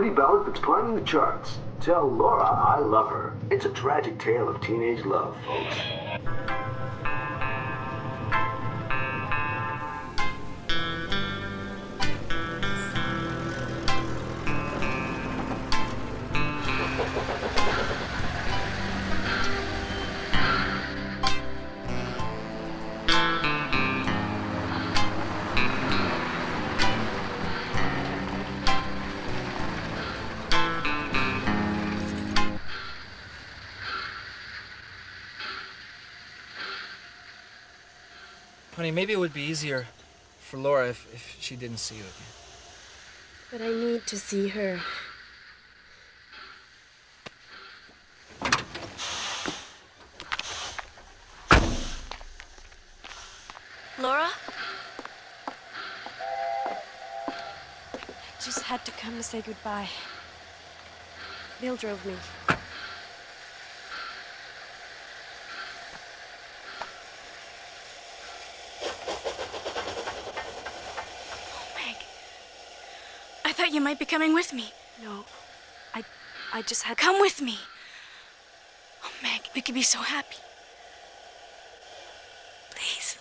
pretty ballad that's climbing the charts. Tell Laura I love her. It's a tragic tale of teenage love, folks. Honey, maybe it would be easier for Laura if she didn't see you again. But I need to see her. Laura? I just had to come to say goodbye. Bill drove me. I thought you might be coming with me. No, I just had to... Come with me. Oh, Meg, we could be so happy. Please.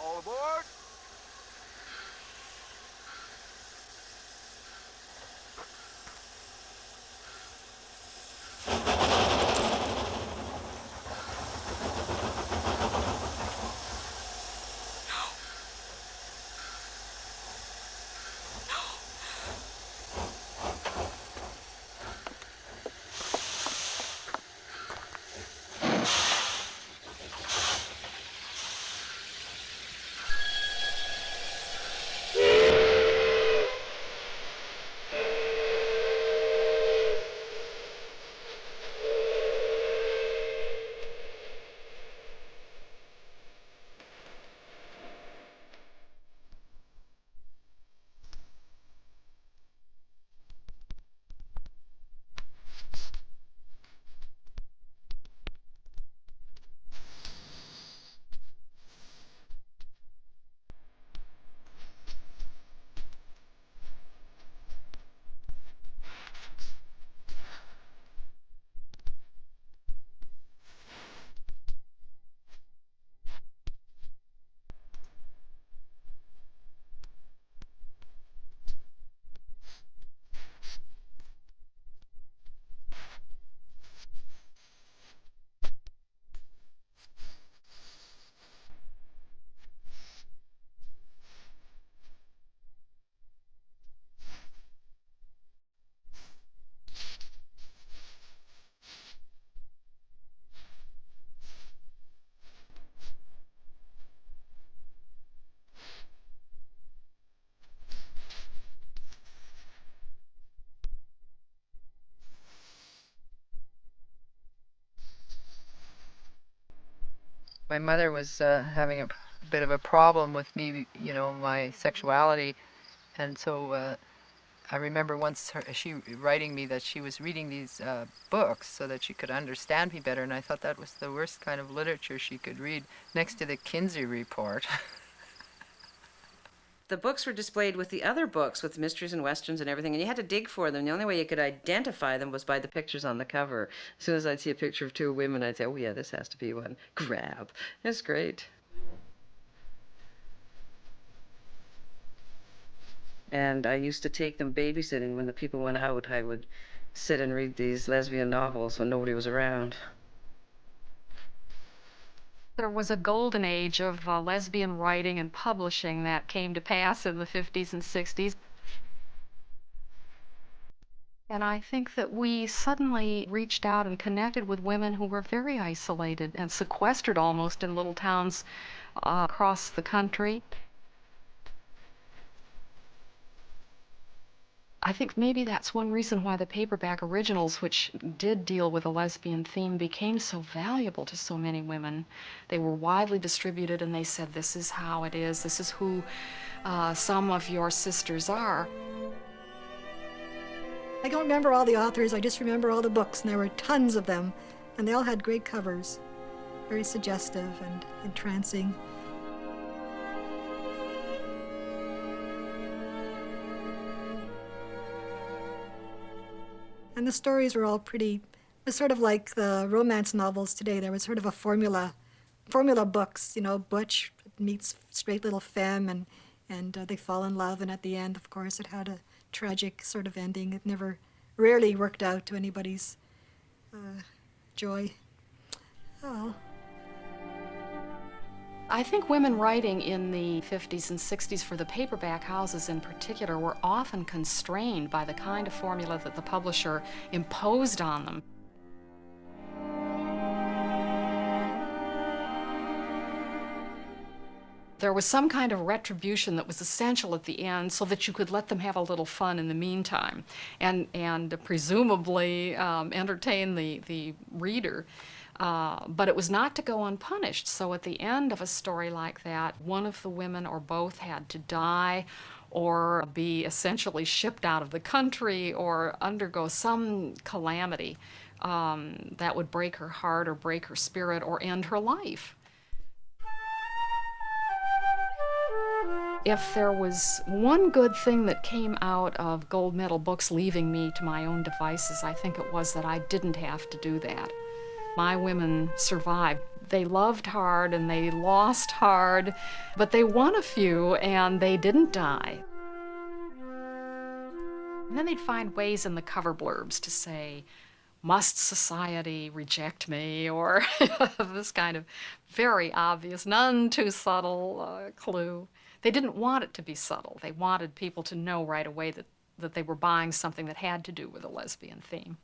All aboard. My mother was having a bit of a problem with me, my sexuality, and so I remember once she writing me that she was reading these books so that she could understand me better, and I thought that was the worst kind of literature she could read, next to the Kinsey Report. The books were displayed with the other books, with mysteries and westerns and everything, and you had to dig for them. The only way you could identify them was by the pictures on the cover. As soon as I'd see a picture of two women, I'd say, oh yeah, this has to be one. Grab. It's great. And I used to take them babysitting. When the people went out, I would sit and read these lesbian novels when nobody was around. There was a golden age of lesbian writing and publishing that came to pass in the 50s and 60s. And I think that we suddenly reached out and connected with women who were very isolated and sequestered almost in little towns across the country. I think maybe that's one reason why the paperback originals, which did deal with a lesbian theme, became so valuable to so many women. They were widely distributed, and they said, this is how it is, this is who some of your sisters are. I don't remember all the authors, I just remember all the books, and there were tons of them, and they all had great covers, very suggestive and entrancing. And the stories were all pretty, it was sort of like the romance novels today. There was sort of a formula books, you know, Butch meets straight little femme, and they fall in love, and at the end, of course, it had a tragic sort of ending. It rarely worked out to anybody's joy. Oh well. I think women writing in the 50s and 60s for the paperback houses in particular were often constrained by the kind of formula that the publisher imposed on them. There was some kind of retribution that was essential at the end so that you could let them have a little fun in the meantime and presumably entertain the reader. But it was not to go unpunished. So at the end of a story like that, one of the women or both had to die or be essentially shipped out of the country or undergo some calamity that would break her heart or break her spirit or end her life. If there was one good thing that came out of Gold Medal books leaving me to my own devices, I think it was that I didn't have to do that. My women survived. They loved hard and they lost hard, but they won a few and they didn't die. And then they'd find ways in the cover blurbs to say, "Must society reject me?" or this kind of very obvious, none too subtle clue. They didn't want it to be subtle. They wanted people to know right away that they were buying something that had to do with a lesbian theme.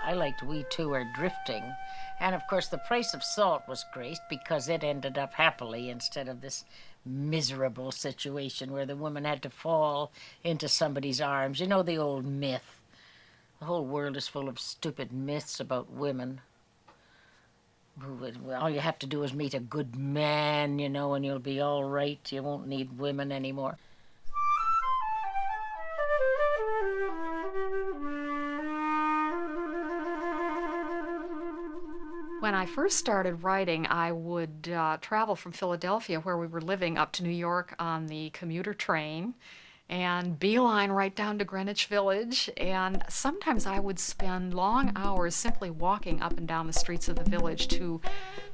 I liked We Two Are Drifting. And of course the Price of Salt was great because it ended up happily instead of this miserable situation where the woman had to fall into somebody's arms. You know, the old myth. The whole world is full of stupid myths about women. All you have to do is meet a good man, you know, and you'll be all right. You won't need women anymore. When I first started writing, I would travel from Philadelphia, where we were living, up to New York on the commuter train and beeline right down to Greenwich Village. And sometimes I would spend long hours simply walking up and down the streets of the village to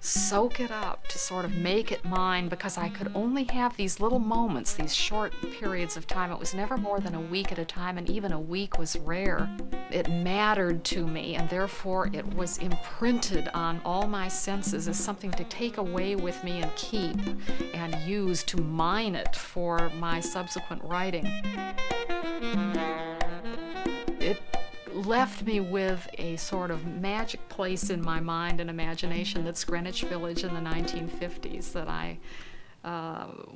soak it up, to sort of make it mine, because I could only have these little moments, these short periods of time. It was never more than a week at a time, and even a week was rare. It mattered to me, and therefore it was imprinted on all my senses as something to take away with me and keep and use to mine it for my subsequent writing. It left me with a sort of magic place in my mind and imagination that's Greenwich Village in the 1950s that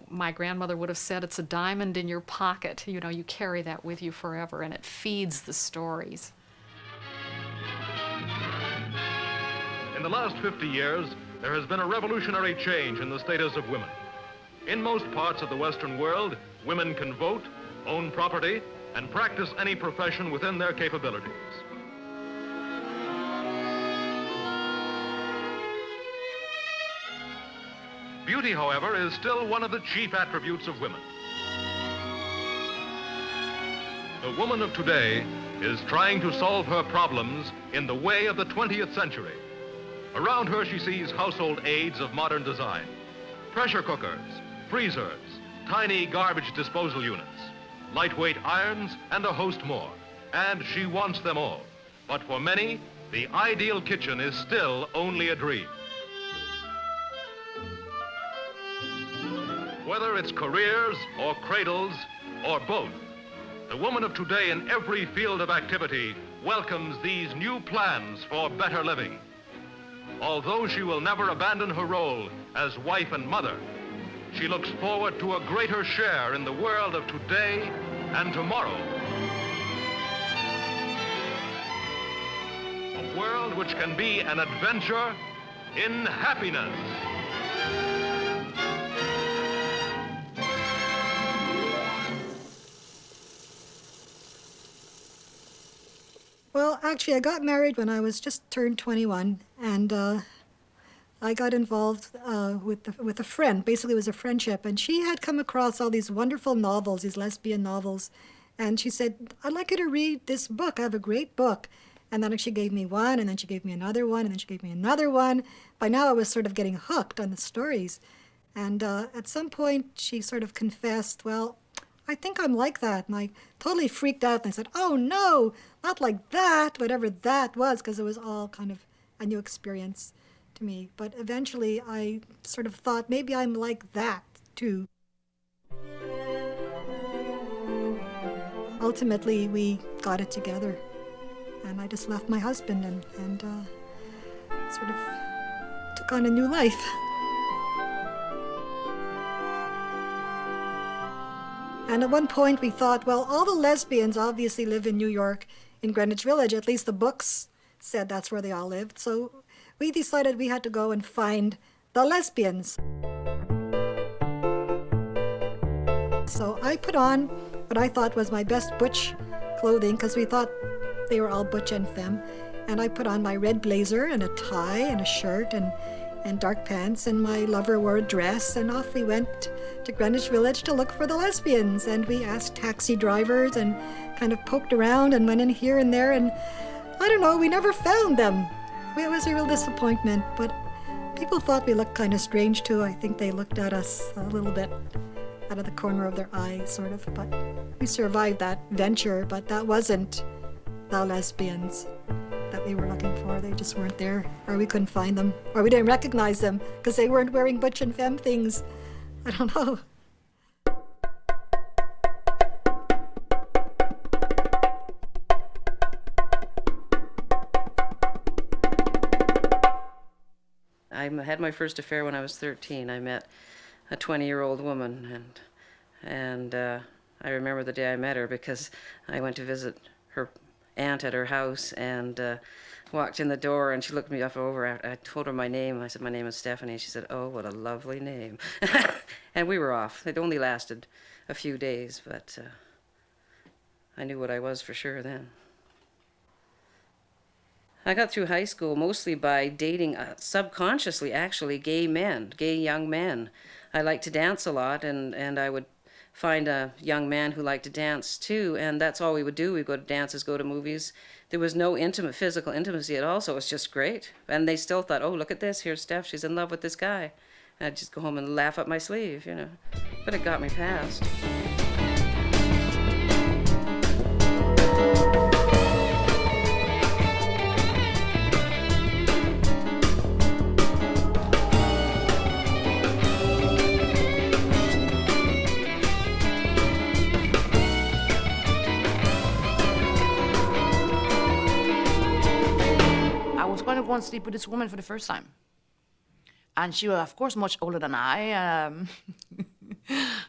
my grandmother would have said, it's a diamond in your pocket. You know, you carry that with you forever, and it feeds the stories. In the last 50 years, there has been a revolutionary change in the status of women. In most parts of the Western world, women can vote, own property, and practice any profession within their capabilities. Beauty, however, is still one of the chief attributes of women. The woman of today is trying to solve her problems in the way of the 20th century. Around her, she sees household aids of modern design, pressure cookers, freezers, tiny garbage disposal units, lightweight irons, and a host more. And she wants them all. But for many, the ideal kitchen is still only a dream. Whether it's careers or cradles or both, the woman of today in every field of activity welcomes these new plans for better living. Although she will never abandon her role as wife and mother, she looks forward to a greater share in the world of today and tomorrow. A world which can be an adventure in happiness. Well, actually, I got married when I was just turned 21, and I got involved with a friend. Basically, it was a friendship, and she had come across all these wonderful novels, these lesbian novels, and she said, "I'd like you to read this book. I have a great book." And then she gave me one, and then she gave me another one, and then she gave me another one. By now, I was sort of getting hooked on the stories. And at some point, she sort of confessed, "Well, I think I'm like that." And I totally freaked out, and I said, "Oh, no, not like that," whatever that was, because it was all kind of a new experience to me. But eventually, I sort of thought, maybe I'm like that, too. Ultimately, we got it together. And I just left my husband and sort of took on a new life. And at one point we thought, well, all the lesbians obviously live in New York, in Greenwich Village. At least the books said that's where they all lived. So we decided we had to go and find the lesbians. So I put on what I thought was my best butch clothing, because we thought they were all butch and femme. And I put on my red blazer and a tie and a shirt and dark pants, and my lover wore a dress, and off we went to Greenwich Village to look for the lesbians. And we asked taxi drivers and kind of poked around and went in here and there, and I don't know, we never found them. It was a real disappointment, but people thought we looked kind of strange too. I think they looked at us a little bit out of the corner of their eye, sort of, but we survived that venture. But that wasn't the lesbians that we were looking for. They just weren't there, or we couldn't find them, or we didn't recognize them because they weren't wearing butch and femme things. I don't know. I had my first affair when I was 13. I met a 20-year-old woman, and I remember the day I met her because I went to visit her aunt at her house and walked in the door, and she looked me up over. I told her my name. I said, "My name is Stephanie." She said, "Oh, what a lovely name." And we were off. It only lasted a few days, but I knew what I was for sure then. I got through high school mostly by dating, subconsciously actually, gay men, gay young men. I liked to dance a lot, and I would find a young man who liked to dance too, and that's all we would do. We'd go to dances, go to movies. There was no physical intimacy at all, so it was just great. And they still thought, "Oh, look at this, here's Steph, she's in love with this guy." And I'd just go home and laugh up my sleeve, you know. But it got me past. I was going to go and sleep with this woman for the first time. And she was, of course, much older than I.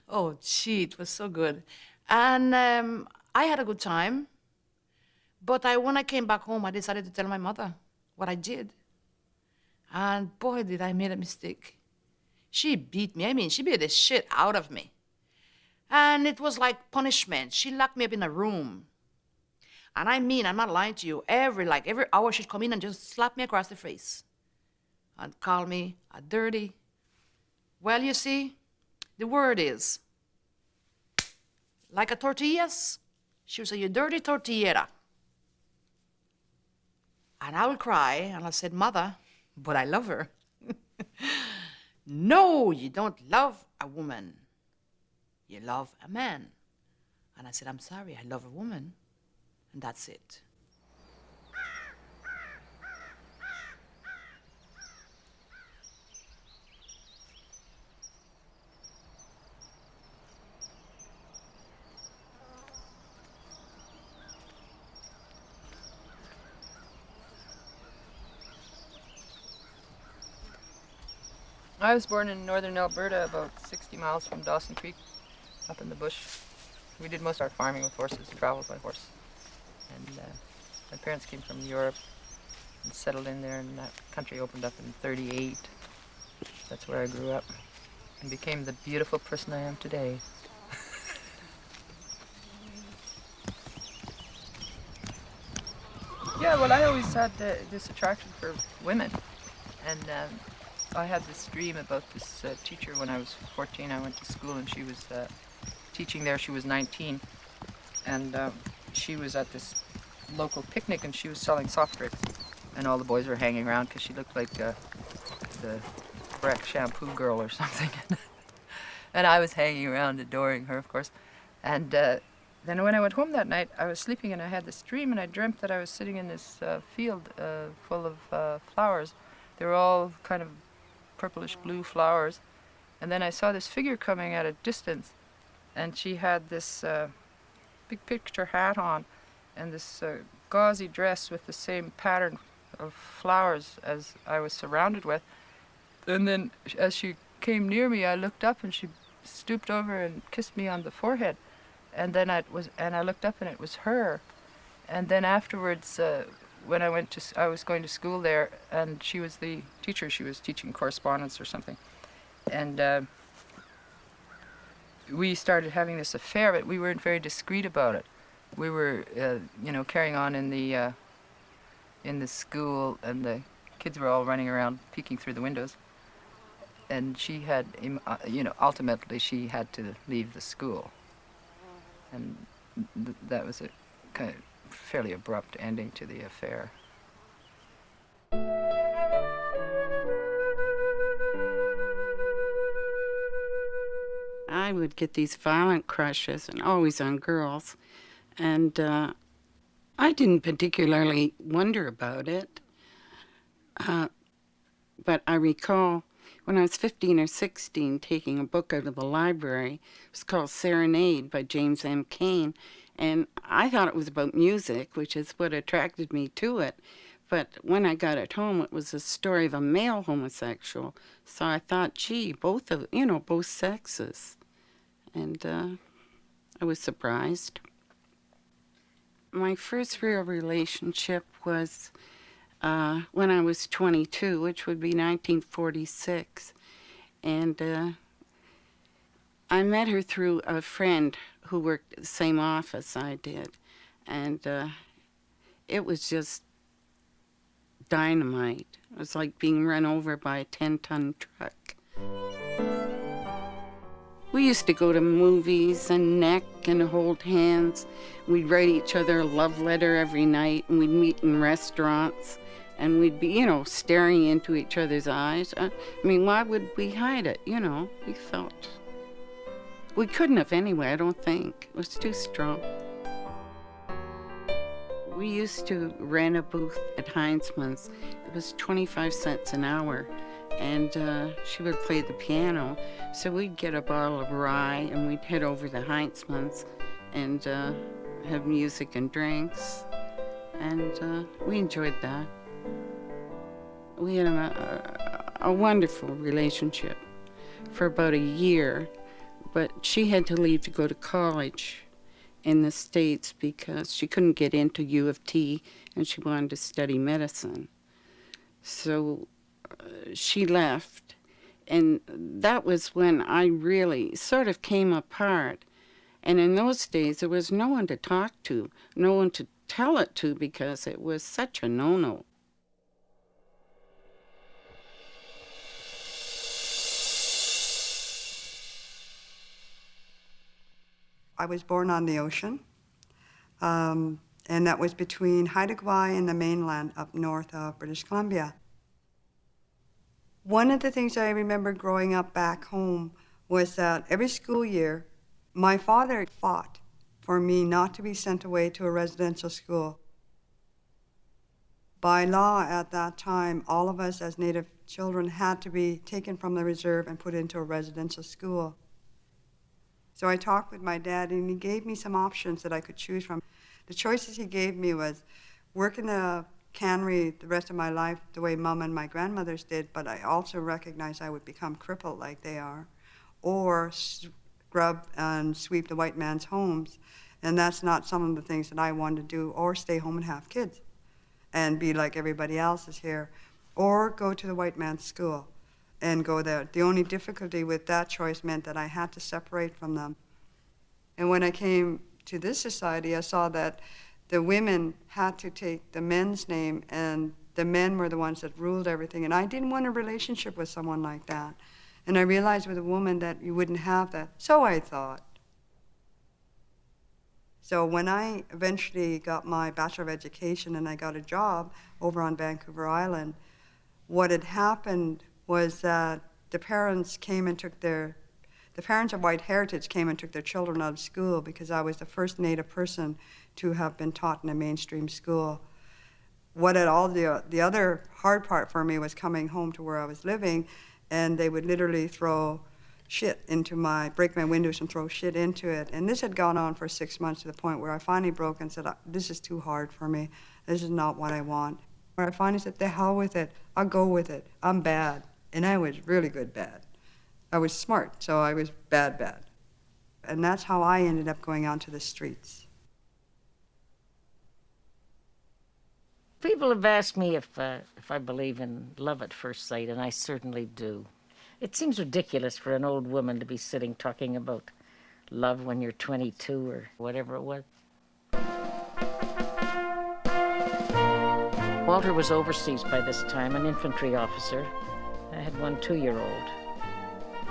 Oh, gee, it was so good. And I had a good time. But when I came back home, I decided to tell my mother what I did. And boy, did I make a mistake. She beat me. I mean, she beat the shit out of me. And it was like punishment. She locked me up in a room. And I mean, I'm not lying to you, every hour she'd come in and just slap me across the face and call me a dirty. Well, you see, the word is, like a tortillas, she would say, "You dirty tortillera." And I would cry, and I said, "Mother, but I love her." "No, you don't love a woman. You love a man." And I said, "I'm sorry, I love a woman." And that's it. I was born in northern Alberta, about 60 miles from Dawson Creek, up in the bush. We did most of our farming with horses, traveled by horse. And my parents came from Europe and settled in there, and that country opened up in '38. That's where I grew up and became the beautiful person I am today. Yeah, well, I always had this attraction for women. And I had this dream about this teacher when I was 14. I went to school and she was teaching there. She was 19. And she was at this local picnic and she was selling soft drinks. And all the boys were hanging around because she looked like the Breck shampoo girl or something. And I was hanging around adoring her, of course. And then when I went home that night, I was sleeping and I had this dream and I dreamt that I was sitting in this field full of flowers. They were all kind of purplish blue flowers. And then I saw this figure coming at a distance and she had this big picture hat on and this gauzy dress with the same pattern of flowers as I was surrounded with. And then as she came near me, I looked up and she stooped over and kissed me on the forehead. And then I looked up and it was her. And then afterwards, when I was going to school there, and she was the teacher. She was teaching correspondence or something, and we started having this affair. But we weren't very discreet about it. We were, carrying on in the school, and the kids were all running around peeking through the windows. And she had, ultimately she had to leave the school. And that was a kind of fairly abrupt ending to the affair. I would get these violent crushes, and always on girls, and I didn't particularly wonder about it, but I recall when I was 15 or 16 taking a book out of the library. It was called Serenade by James M. Cain, and I thought it was about music, which is what attracted me to it. But when I got it home, it was a story of a male homosexual. So I thought, gee, both sexes. And I was surprised. My first real relationship was when I was 22, which would be 1946. And I met her through a friend who worked at the same office I did. And it was just dynamite. It was like being run over by a 10-ton truck. We used to go to movies and neck and hold hands. We'd write each other a love letter every night, and we'd meet in restaurants, and we'd be, staring into each other's eyes. I mean, why would we hide it? We felt. We couldn't have anyway, I don't think. It was too strong. We used to rent a booth at Heinzman's. It was 25 cents an hour, and she would play the piano. So we'd get a bottle of rye, and we'd head over to Heinzman's and have music and drinks, and we enjoyed that. We had a wonderful relationship for about a year, but she had to leave to go to college in the States because she couldn't get into U of T and she wanted to study medicine. So she left, and that was when I really sort of came apart. And in those days, there was no one to talk to, no one to tell it to, because it was such a no-no. I was born on the ocean, and that was between Haida Gwaii and the mainland up north of British Columbia. One of the things I remember growing up back home was that every school year, my father fought for me not to be sent away to a residential school. By law at that time, all of us as Native children had to be taken from the reserve and put into a residential school. So I talked with my dad, and he gave me some options that I could choose from. The choices he gave me was work in the cannery the rest of my life the way Mom and my grandmothers did, but I also recognized I would become crippled like they are, or scrub and sweep the white man's homes. And that's not some of the things that I wanted to do, or stay home and have kids and be like everybody else is here, or go to the white man's school and go there. The only difficulty with that choice meant that I had to separate from them. And when I came to this society, I saw that the women had to take the men's name, and the men were the ones that ruled everything. And I didn't want a relationship with someone like that. And I realized with a woman that you wouldn't have that. So I thought. So when I eventually got my Bachelor of Education and I got a job over on Vancouver Island, what had happened was that the parents of white heritage came and took their children out of school because I was the first Native person to have been taught in a mainstream school. The other hard part for me was coming home to where I was living, and they would literally break my windows and throw shit into it. And this had gone on for 6 months to the point where I finally broke and said, this is too hard for me. This is not what I want. Where I finally said, the hell with it. I'll go with it. I'm bad. And I was really good bad. I was smart, so I was bad. And that's how I ended up going onto the streets. People have asked me if I believe in love at first sight, and I certainly do. It seems ridiculous for an old woman to be sitting talking about love when you're 22 or whatever it was. Walter was overseas by this time, an infantry officer. I had one 2-year-old.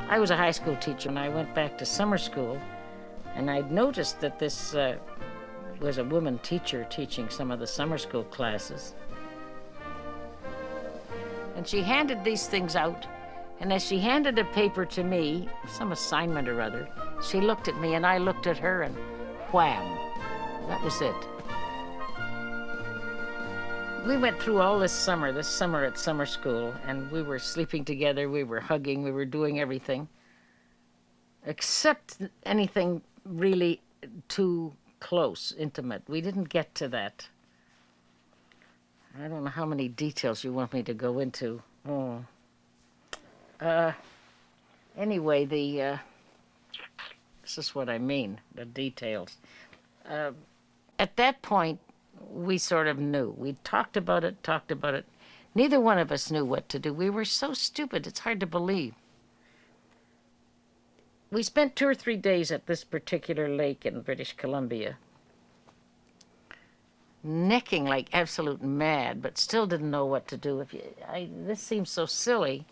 I was a high school teacher, and I went back to summer school, and I'd noticed that this was a woman teacher teaching some of the summer school classes. And she handed these things out, and as she handed a paper to me, some assignment or other, she looked at me and I looked at her, and wham, that was it. We went through all this summer at summer school, and we were sleeping together, we were hugging, we were doing everything, except anything really too close, intimate. We didn't get to that. I don't know how many details you want me to go into. Anyway, this is what I mean, the details. At that point, we sort of knew. We talked about it. Neither one of us knew what to do. We were so stupid, it's hard to believe. We spent 2 or 3 days at this particular lake in British Columbia, necking like absolute mad, but still didn't know what to do. This seems so silly.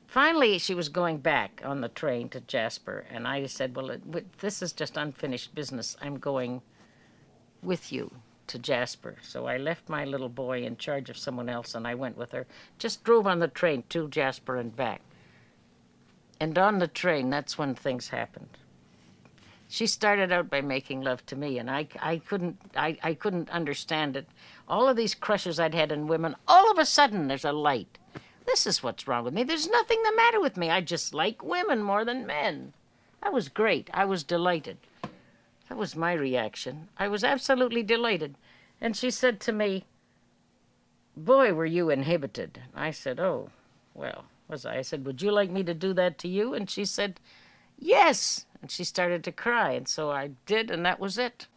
Finally, she was going back on the train to Jasper, and I said, well, this is just unfinished business. I'm going with you to Jasper. So I left my little boy in charge of someone else, and I went with her. Just drove on the train to Jasper and back. And on the train, that's when things happened. She started out by making love to me, and I couldn't understand it. All of these crushes I'd had in women, all of a sudden there's a light. This is what's wrong with me. There's nothing the matter with me. I just like women more than men. That was great. I was delighted. That was my reaction. I was absolutely delighted. And she said to me, boy, were you inhibited. I said, oh, well, was I? I said, would you like me to do that to you? And she said, yes. And she started to cry, and so I did, and that was it.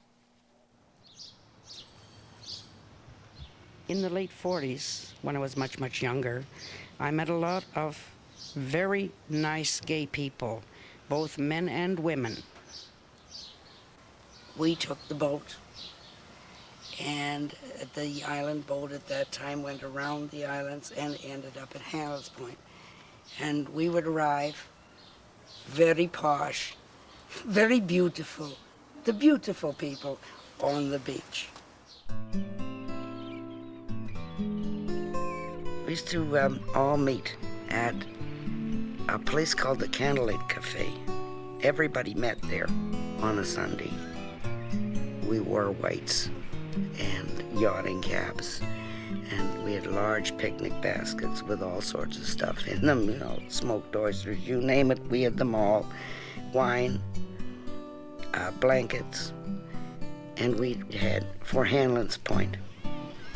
In the late 40s, when I was much, much younger, I met a lot of very nice gay people, both men and women. We took the boat, and the island boat at that time went around the islands and ended up at Hamilton's Point. And we would arrive very posh, very beautiful, the beautiful people on the beach. We used to all meet at a place called the Candlelight Cafe. Everybody met there on a Sunday. We wore whites and yachting caps, and we had large picnic baskets with all sorts of stuff in them, smoked oysters, you name it, we had them all. Wine, blankets, and we had for Hanlon's Point,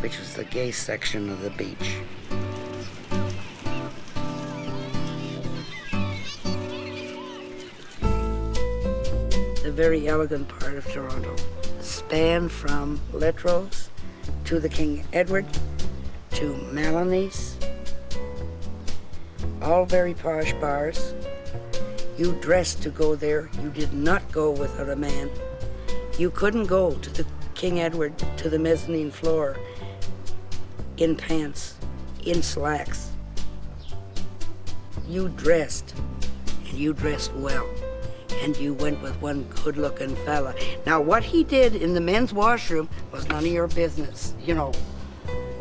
which was the gay section of the beach. The very elegant part of Toronto spanned from Lettrose to the King Edward to Melanie's, all very posh bars. You dressed to go there. You did not go without a man. You couldn't go to the King Edward, to the mezzanine floor, in pants, in slacks. You dressed, and you dressed well, and you went with one good-looking fella. Now, what he did in the men's washroom was none of your business, you know.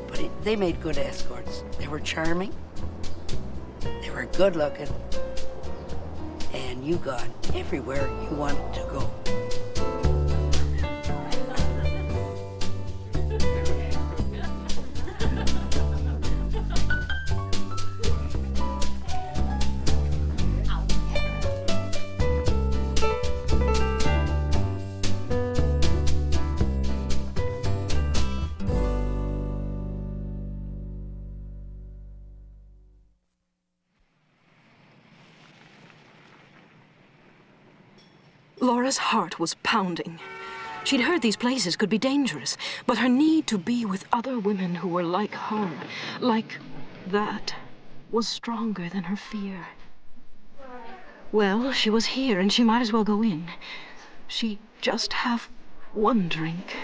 But they made good escorts. They were charming, they were good-looking, and you got everywhere you wanted to go. Laura's heart was pounding. She'd heard these places could be dangerous, but her need to be with other women who were like her, like that, was stronger than her fear. Well, she was here, and she might as well go in. She'd just have one drink.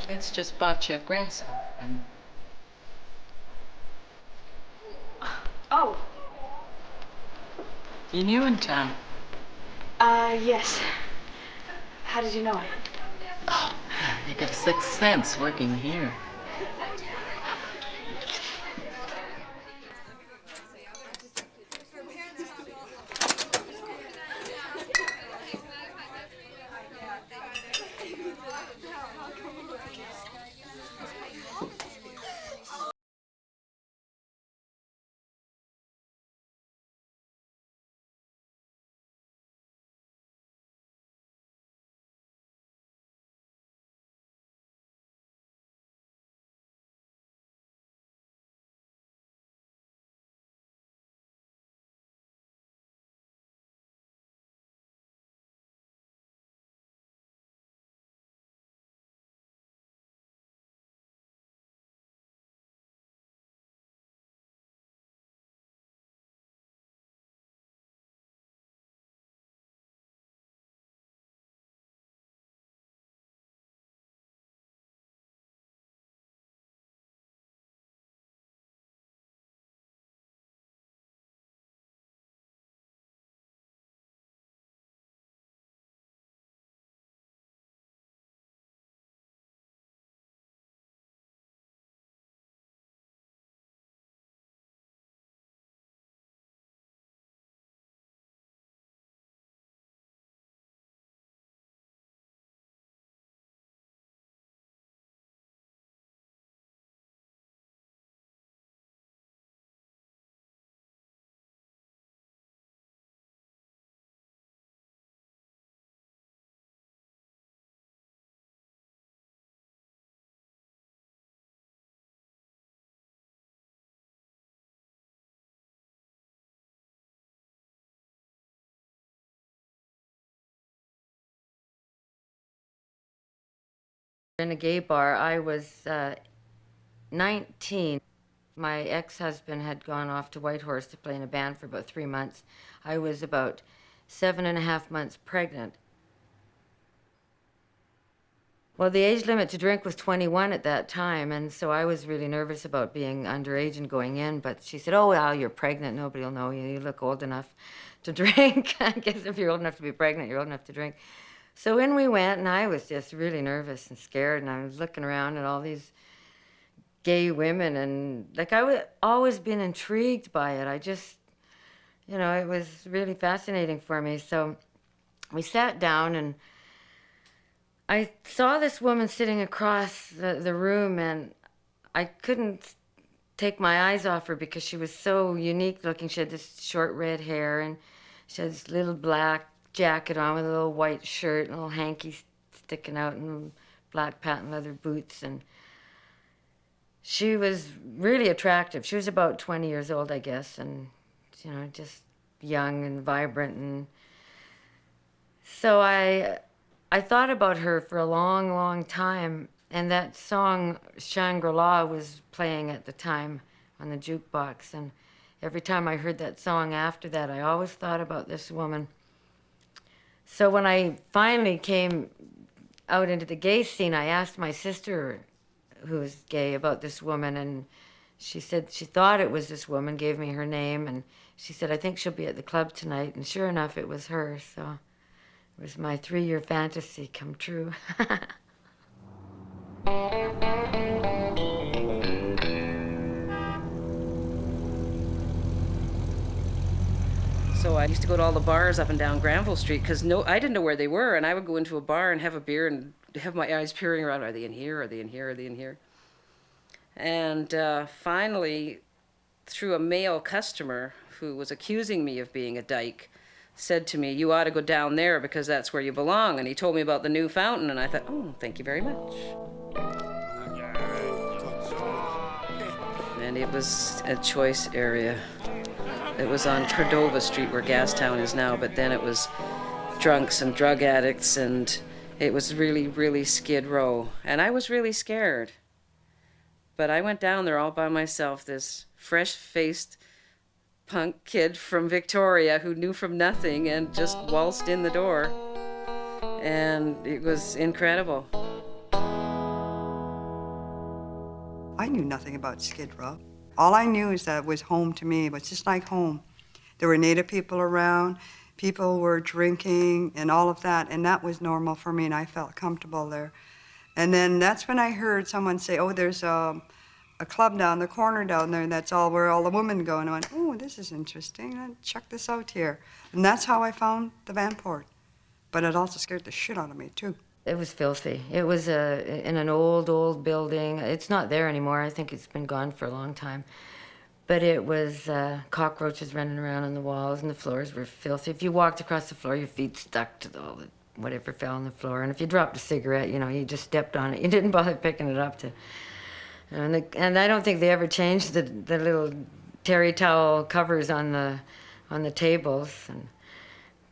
Let's just bought your grandson. Oh. You new in town? Yes. How did you know? Oh, you got a sixth sense working here. In a gay bar, I was 19. My ex-husband had gone off to Whitehorse to play in a band for about 3 months. I was about 7.5 months pregnant. Well, the age limit to drink was 21 at that time, and so I was really nervous about being underage and going in, but she said, oh, well, you're pregnant, nobody will know you, you look old enough to drink. I guess if you're old enough to be pregnant, you're old enough to drink. So in we went, and I was just really nervous and scared, and I was looking around at all these gay women, and like I was always been intrigued by it. I just, you know, it was really fascinating for me. So we sat down, and I saw this woman sitting across the room, and I couldn't take my eyes off her because she was so unique looking. She had this short red hair, and she had this little black jacket on with a little white shirt, and a little hanky sticking out, and black patent leather boots, and she was really attractive. She was about 20 years old, I guess, and, you know, just young and vibrant. And so I thought about her for a long, long time, and that song, Shangri-La, was playing at the time on the jukebox, and every time I heard that song after that, I always thought about this woman. So when I finally came out into the gay scene, I asked my sister, who's gay, about this woman, and she said she thought it was this woman, gave me her name, and she said, I think she'll be at the club tonight, and sure enough, it was her. So it was my 3-year fantasy come true. So I used to go to all the bars up and down Granville Street because I didn't know where they were, and I would go into a bar and have a beer and have my eyes peering around. Are they in here? Are they in here? Are they in here? And finally, through a male customer who was accusing me of being a dyke, said to me, you ought to go down there because that's where you belong. And he told me about the new fountain, and I thought, oh, thank you very much. And it was a choice area. It was on Cordova Street where Gastown is now, but then it was drunks and drug addicts, and it was really, really Skid Row. And I was really scared. But I went down there all by myself, this fresh-faced punk kid from Victoria who knew from nothing and just waltzed in the door. And it was incredible. I knew nothing about Skid Row. All I knew is that it was home to me. It was just like home. There were Native people around, people were drinking and all of that, and that was normal for me, and I felt comfortable there. And then that's when I heard someone say, oh, there's a club down the corner down there, and that's all where all the women go. And I went, oh, this is interesting. I'll check this out here. And that's how I found the Vanport. But it also scared the shit out of me, too. It was filthy. It was in an old building. It's not there anymore. I think it's been gone for a long time. But it was cockroaches running around on the walls, and the floors were filthy. If you walked across the floor, your feet stuck to all the whatever fell on the floor. And if you dropped a cigarette, you know, you just stepped on it. You didn't bother picking it up to. And I don't think they ever changed the little terry towel covers on the tables, and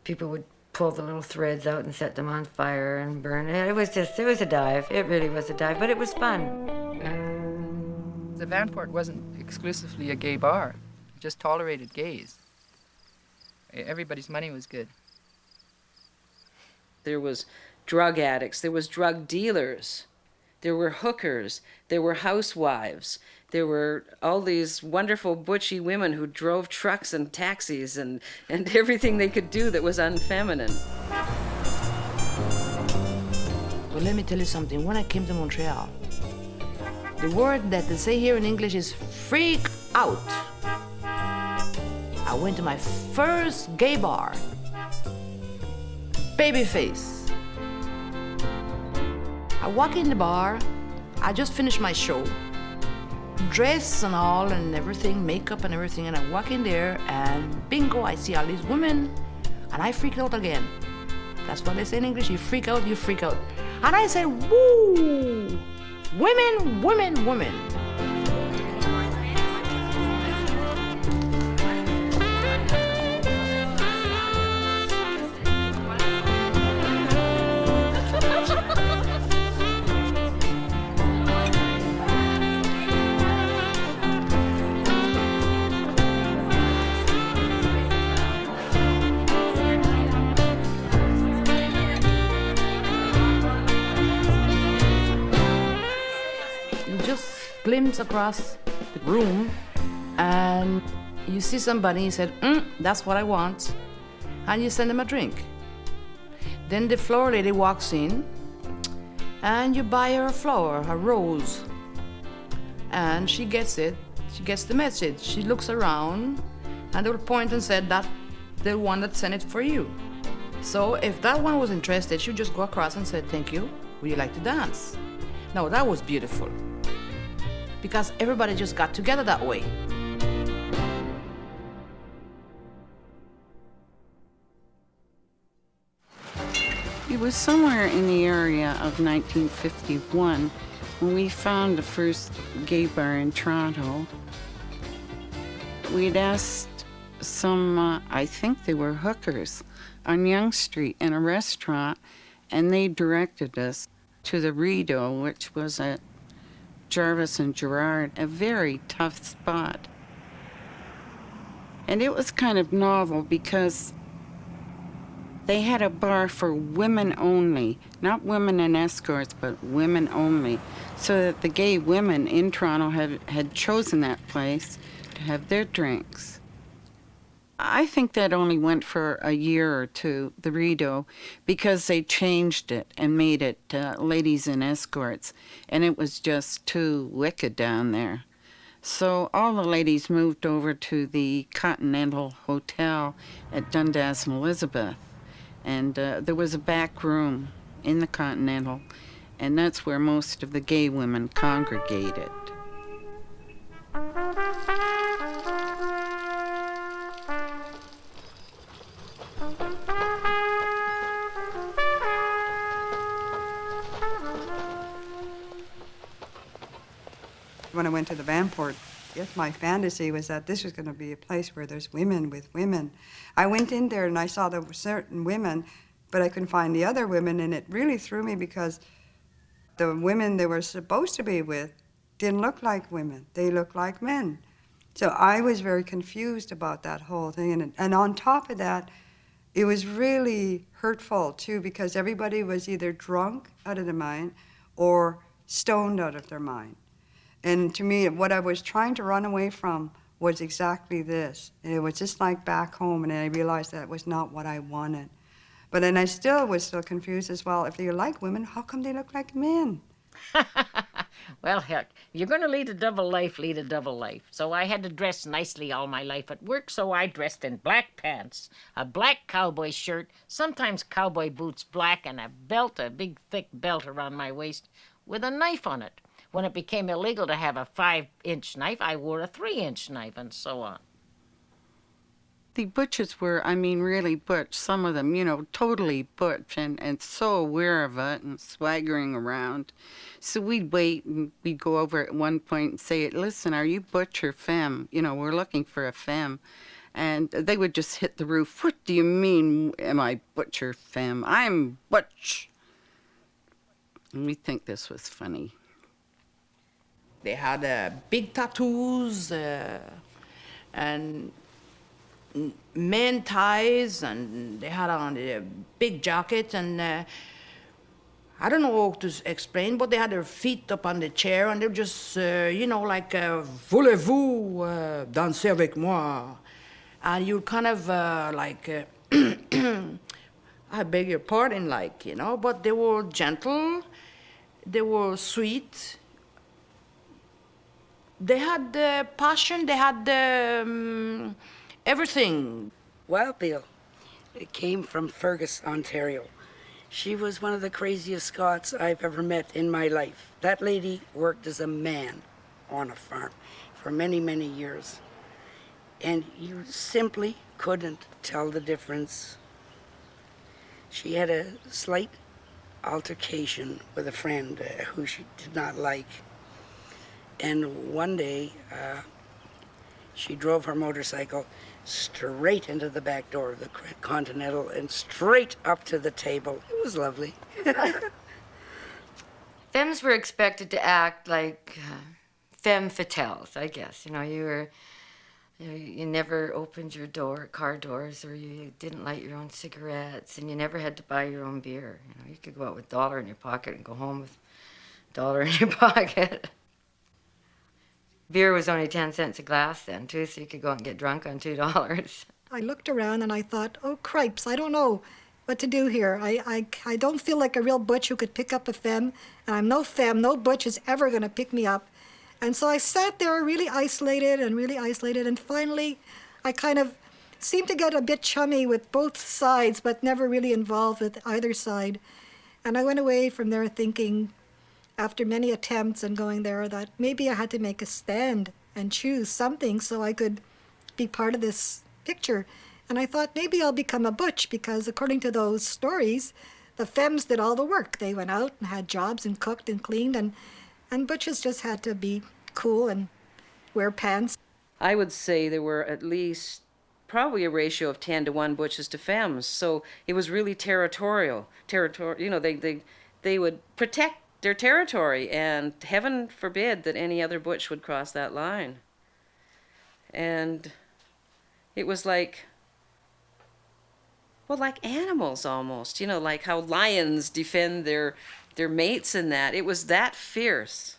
people would pull the little threads out and set them on fire and burn it. It was a dive. It really was a dive, but it was fun. The Vanport wasn't exclusively a gay bar. It just tolerated gays. Everybody's money was good. There was drug addicts, there was drug dealers, there were hookers, there were housewives, there were all these wonderful butchy women who drove trucks and taxis and everything they could do that was unfeminine. Well, let me tell you something. When I came to Montreal, the word that they say here in English is freak out. I went to my first gay bar, Babyface. I walk in the bar, I just finished my show, dress and all and everything, makeup and everything, and I walk in there and bingo, I see all these women, and I freak out again. That's what they say in English, you freak out, you freak out. And I said, woo, women, women, women. glimpse across the room, and you see somebody, you said, that's what I want, and you send them a drink. Then the floor lady walks in, and you buy her a flower, a rose, and she gets it. She gets the message. She looks around, and they will point and said, that's the one that sent it for you. So if that one was interested, she'd just go across and say, thank you, would you like to dance? No, that was beautiful, because everybody just got together that way. It was somewhere in the area of 1951 when we found the first gay bar in Toronto. We'd asked some, I think they were hookers, on Yonge Street in a restaurant, and they directed us to the Rideau, which was at Jarvis and Gerrard, a very tough spot. And it was kind of novel because they had a bar for women only, not women and escorts, but women only, so that the gay women in Toronto had chosen that place to have their drinks. I think that only went for a year or two, the Rideau, because they changed it and made it ladies and escorts, and it was just too wicked down there. So all the ladies moved over to the Continental Hotel at Dundas and Elizabeth, and there was a back room in the Continental, and that's where most of the gay women congregated. When I went to the Vanport, yes, my fantasy was that this was going to be a place where there's women with women. I went in there and I saw there were certain women, but I couldn't find the other women, and it really threw me because the women they were supposed to be with didn't look like women. They looked like men. So I was very confused about that whole thing. And on top of that, it was really hurtful, too, because everybody was either drunk out of their mind or stoned out of their mind. And to me, what I was trying to run away from was exactly this. And it was just like back home, and then I realized that was not what I wanted. But then I still was still confused as well. If they like women, how come they look like men? Well, heck, you're going to lead a double life, lead a double life. So I had to dress nicely all my life at work, so I dressed in black pants, a black cowboy shirt, sometimes cowboy boots black, and a belt, a big thick belt around my waist with a knife on it. When it became illegal to have a 5-inch knife, I wore a 3-inch knife, and so on. The butches were, I mean, really butch. Some of them, you know, totally butch and so aware of it and swaggering around. So we'd wait and we'd go over at one point and say, listen, are you butch or femme? You know, we're looking for a femme. And they would just hit the roof. What do you mean, am I butch or femme? I'm butch. And we think this was funny. They had big tattoos and men ties, and they had on a big jacket, and I don't know how to explain, but they had their feet up on the chair, and they're just, you know, like, voulez-vous danser avec moi? And you kind of like, I beg your pardon, like, you know, but they were gentle, they were sweet. They had the passion, they had the everything. Wild Bill, it came from Fergus, Ontario. She was one of the craziest Scots I've ever met in my life. That lady worked as a man on a farm for many, many years. And you simply couldn't tell the difference. She had a slight altercation with a friend who she did not like. And one day, she drove her motorcycle straight into the back door of the Continental and straight up to the table. It was lovely. Femmes were expected to act like femme fatales, I guess. You know, you never opened your car doors, or you didn't light your own cigarettes, and you never had to buy your own beer. You know, you could go out with $1 in your pocket and go home with $1 in your pocket. Beer was only 10 cents a glass then, too, so you could go and get drunk on $2. I looked around and I thought, oh, cripes, I don't know what to do here. I don't feel like a real butch who could pick up a femme, and I'm no femme. No butch is ever going to pick me up. And so I sat there really isolated, and finally I kind of seemed to get a bit chummy with both sides, but never really involved with either side. And I went away from there thinking, after many attempts and going there, that maybe I had to make a stand and choose something so I could be part of this picture. And I thought maybe I'll become a butch, because according to those stories, the femmes did all the work. They went out and had jobs and cooked and cleaned, and butches just had to be cool and wear pants. I would say there were at least probably a ratio of 10 to 1 butches to femmes. So it was really territorial. You know, they would protect their territory, and heaven forbid that any other butch would cross that line. And it was like, well, like animals almost, you know, like how lions defend their mates and that. It was that fierce.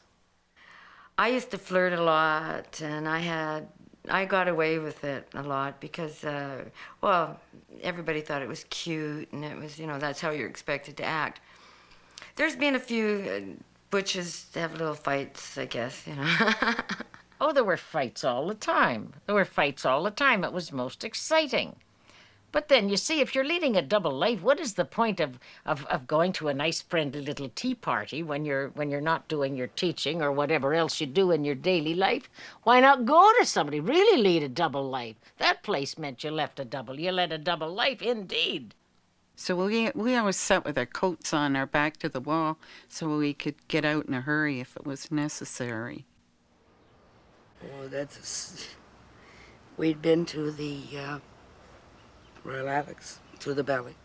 I used to flirt a lot, and I got away with it a lot because, well, everybody thought it was cute, and it was, you know, that's how you're expected to act. There's been a few butches have little fights, I guess, you know. Oh, there were fights all the time. It was most exciting. But then, you see, if you're leading a double life, what is the point of going to a nice, friendly little tea party when you're not doing your teaching or whatever else you do in your daily life? Why not go to somebody, really lead a double life? That place meant you led a double life, indeed. So we always sat with our coats on our back to the wall so we could get out in a hurry if it was necessary. Oh, we'd been to the Royal Alex, to the Belly.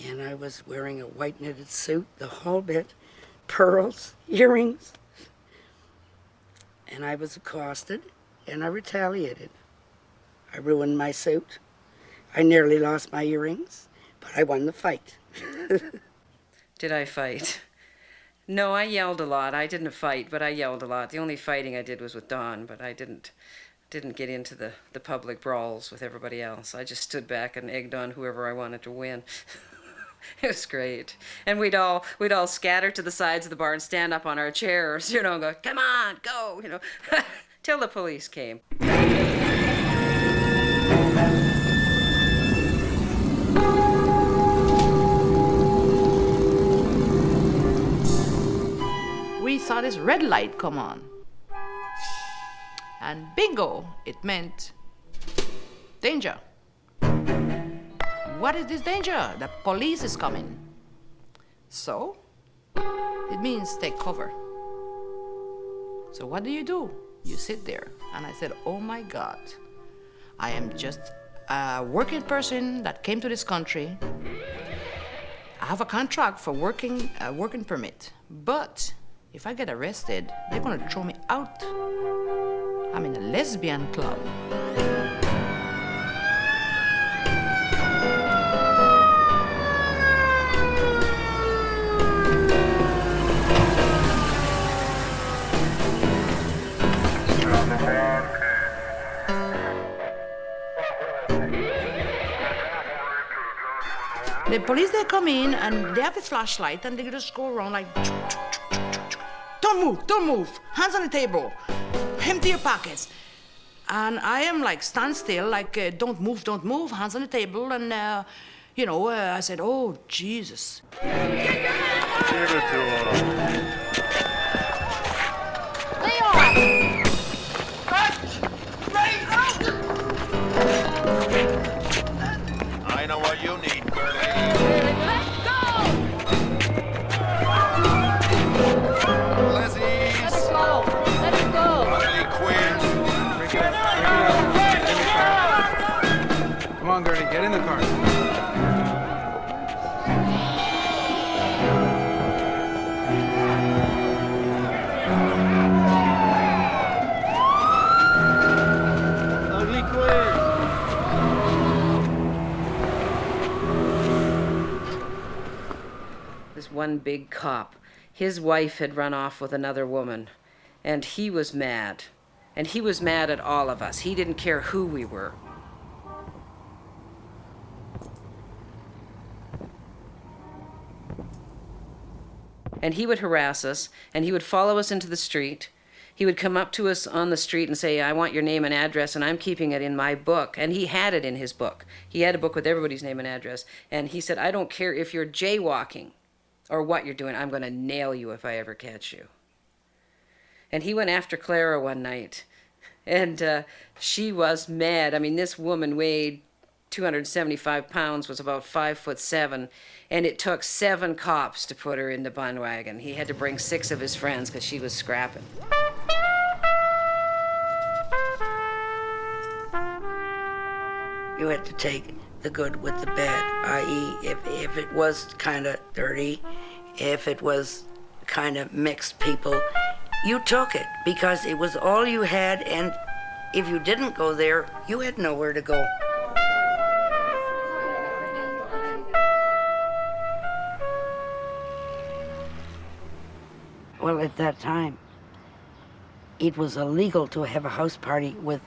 And I was wearing a white knitted suit, the whole bit, pearls, earrings. And I was accosted, and I retaliated. I ruined my suit. I nearly lost my earrings, but I won the fight. Did I fight? No, I yelled a lot. I didn't fight, but I yelled a lot. The only fighting I did was with Don, but I didn't get into the public brawls with everybody else. I just stood back and egged on whoever I wanted to win. It was great. And we'd all scatter to the sides of the bar and stand up on our chairs, you know, and go, come on, go, you know, till the police came. We saw this red light come on. And bingo, it meant danger. What is this danger? The police is coming. So, it means take cover. So what do? You sit there. And I said, oh my God, I am just a working person that came to this country. I have a contract for working permit. But if I get arrested, they're gonna throw me out. I'm in a lesbian club. The police, they come in and they have a flashlight and they just go around like, don't move, hands on the table, empty your pockets. And I am like, stand still, like, don't move, hands on the table. And, I said, oh, Jesus. Give it to him. I know what you need, Fernie. Let's go! Lesbians. Let it go! Let it go! Ugly queers. Come on, Gertie, get in the car. Ugly queers. This one big cop, his wife had run off with another woman, And he was mad. And he was mad at all of us. He didn't care who we were. And he would harass us, and he would follow us into the street. He would come up to us on the street and say, I want your name and address, and I'm keeping it in my book. And he had it in his book. He had a book with everybody's name and address. And he said, I don't care if you're jaywalking or what you're doing. I'm going to nail you if I ever catch you. And he went after Clara one night, and she was mad. I mean, this woman weighed 275 pounds, was about 5'7", and it took 7 cops to put her in the bandwagon. He had to bring 6 of his friends because she was scrapping. You had to take the good with the bad, i.e. if it was kind of dirty, if it was kind of mixed people, you took it because it was all you had, and if you didn't go there, you had nowhere to go. Well, at that time, it was illegal to have a house party with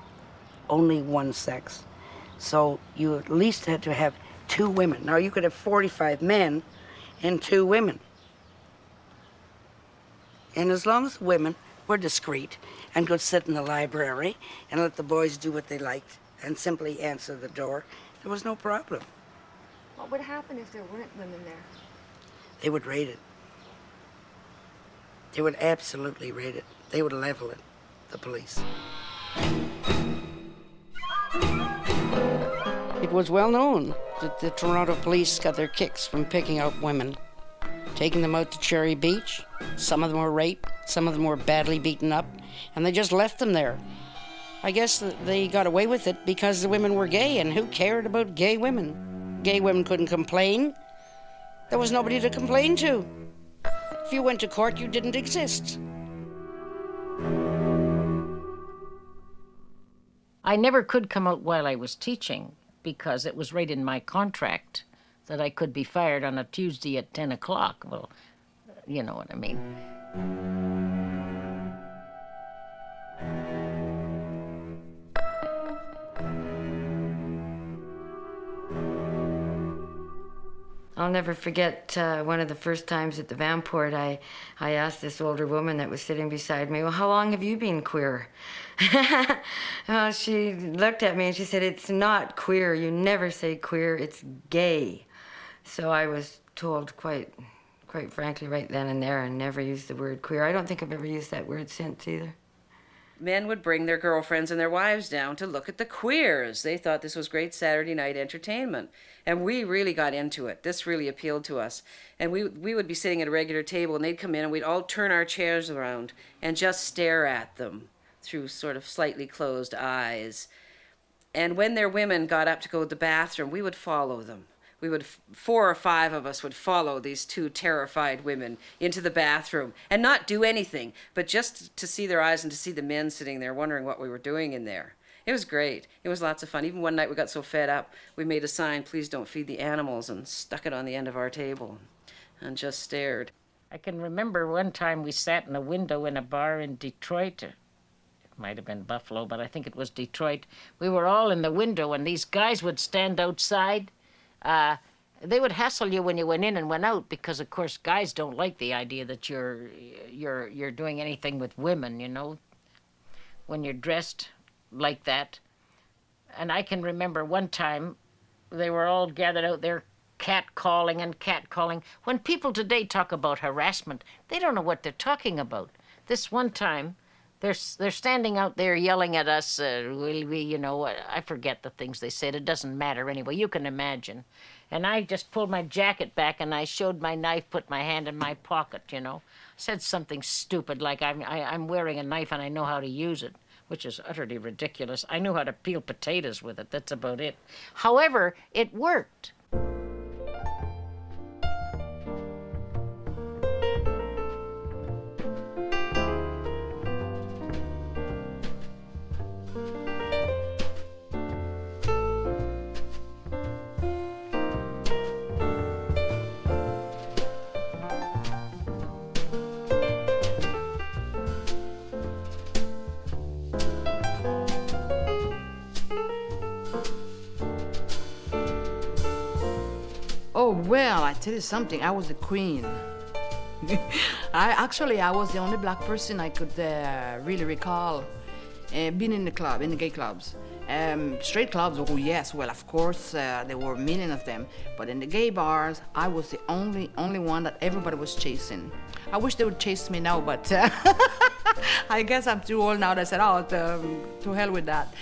only one sex. So you at least had to have 2 women. Now you could have 45 men and 2 women. And as long as the women were discreet and could sit in the library and let the boys do what they liked and simply answer the door, there was no problem. What would happen if there weren't women there? They would raid it. They would absolutely raid it. They would level it, the police. It was well known that the Toronto police got their kicks from picking out women, taking them out to Cherry Beach. Some of them were raped, some of them were badly beaten up, and they just left them there. I guess they got away with it because the women were gay, and who cared about gay women? Gay women couldn't complain. There was nobody to complain to. If you went to court, you didn't exist. I never could come out while I was teaching because it was right in my contract that I could be fired on a Tuesday at 10 o'clock. Well, you know what I mean. I'll never forget one of the first times at the Vanport, I asked this older woman that was sitting beside me, well, how long have you been queer? Well, she looked at me and she said, it's not queer. You never say queer, it's gay. So I was told quite frankly right then and there, and never used the word queer. I don't think I've ever used that word since either. Men would bring their girlfriends and their wives down to look at the queers. They thought this was great Saturday night entertainment. And we really got into it. This really appealed to us. And we would be sitting at a regular table, and they'd come in, and we'd all turn our chairs around and just stare at them through sort of slightly closed eyes. And when their women got up to go to the bathroom, we would follow them. 4 or 5 of us would follow these 2 terrified women into the bathroom and not do anything, but just to see their eyes and to see the men sitting there wondering what we were doing in there. It was great. It was lots of fun. Even one night we got so fed up, we made a sign, please don't feed the animals, and stuck it on the end of our table and just stared. I can remember one time we sat in a window in a bar in Detroit. It might have been Buffalo, but I think it was Detroit. We were all in the window, and these guys would stand outside. They would hassle you when you went in and went out because, of course, guys don't like the idea that you're doing anything with women, you know, when you're dressed like that. And I can remember one time they were all gathered out there catcalling and catcalling. When people today talk about harassment, they don't know what they're talking about. This one time, they're standing out there yelling at us, you know, I forget the things they said. It doesn't matter anyway. You can imagine. And I just pulled my jacket back and I showed my knife, put my hand in my pocket, you know. Said something stupid like I'm wearing a knife and I know how to use it, which is utterly ridiculous. I knew how to peel potatoes with it. That's about it. However, it worked. Well, I tell you something, I was the queen. I was the only black person I could really recall being in the club, in the gay clubs. Straight clubs, oh yes, well of course there were millions of them, but in the gay bars, I was the only one that everybody was chasing. I wish they would chase me now, but I guess I'm too old now. They said, oh, to hell with that.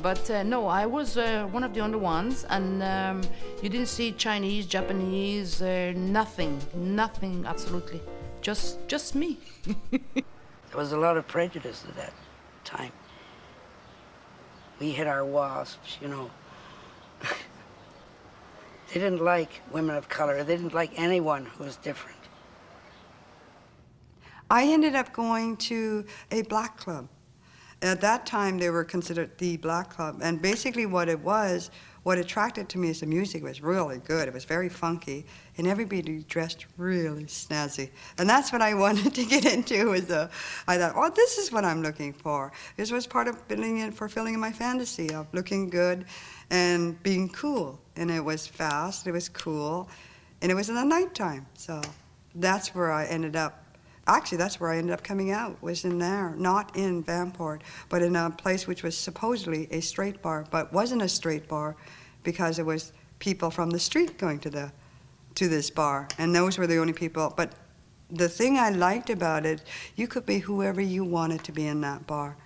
But no, I was one of the only ones, and you didn't see Chinese, Japanese, nothing, absolutely, just me. There was a lot of prejudice at that time. We hit our wasps, you know. They didn't like women of color. They didn't like anyone who was different. I ended up going to a black club. At that time, they were considered the black club. And basically what it was, what attracted to me is the music was really good. It was very funky, and everybody dressed really snazzy. And that's what I wanted to get into. I thought, oh, this is what I'm looking for. This was part of fulfilling my fantasy of looking good and being cool. And it was fast, it was cool, and it was in the nighttime. So that's where I ended up. Actually, that's where I ended up coming out, was in there, not in Vanport, but in a place which was supposedly a straight bar, but wasn't a straight bar because it was people from the street going to this bar, and those were the only people. But the thing I liked about it, you could be whoever you wanted to be in that bar.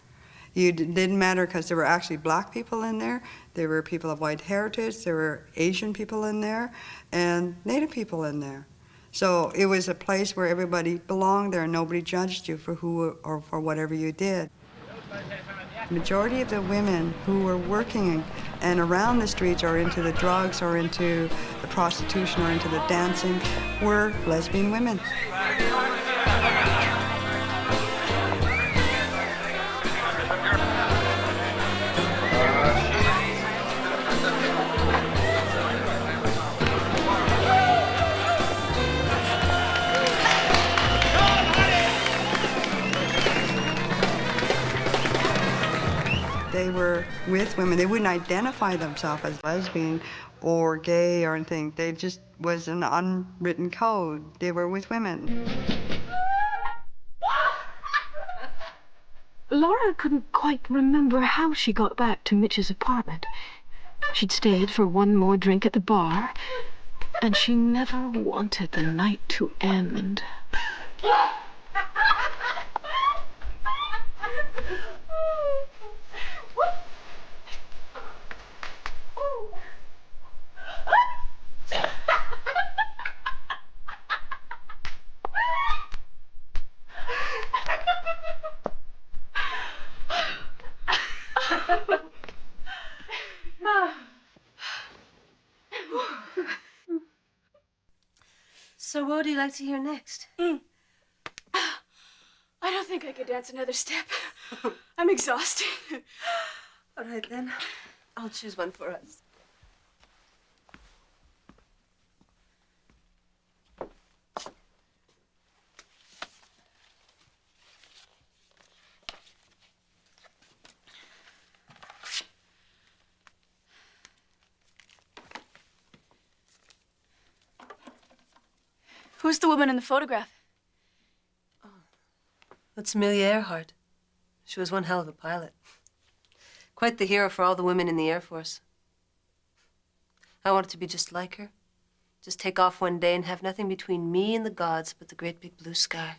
It didn't matter because there were actually black people in there, there were people of white heritage, there were Asian people in there, and Native people in there. So it was a place where everybody belonged there and nobody judged you for who or for whatever you did. The majority of the women who were working and around the streets or into the drugs or into the prostitution or into the dancing were lesbian women. They were with women. They wouldn't identify themselves as lesbian or gay or anything. They just was an unwritten code. They were with women. Laura couldn't quite remember how she got back to Mitch's apartment. She'd stayed for one more drink at the bar, and she never wanted the night to end. So what would you like to hear next? I don't think I could dance another step. I'm exhausted. All right, then. I'll choose one for us. Who's the woman in the photograph? Oh, that's Amelia Earhart. She was one hell of a pilot. Quite the hero for all the women in the Air Force. I wanted to be just like her. Just take off one day and have nothing between me and the gods but the great big blue sky.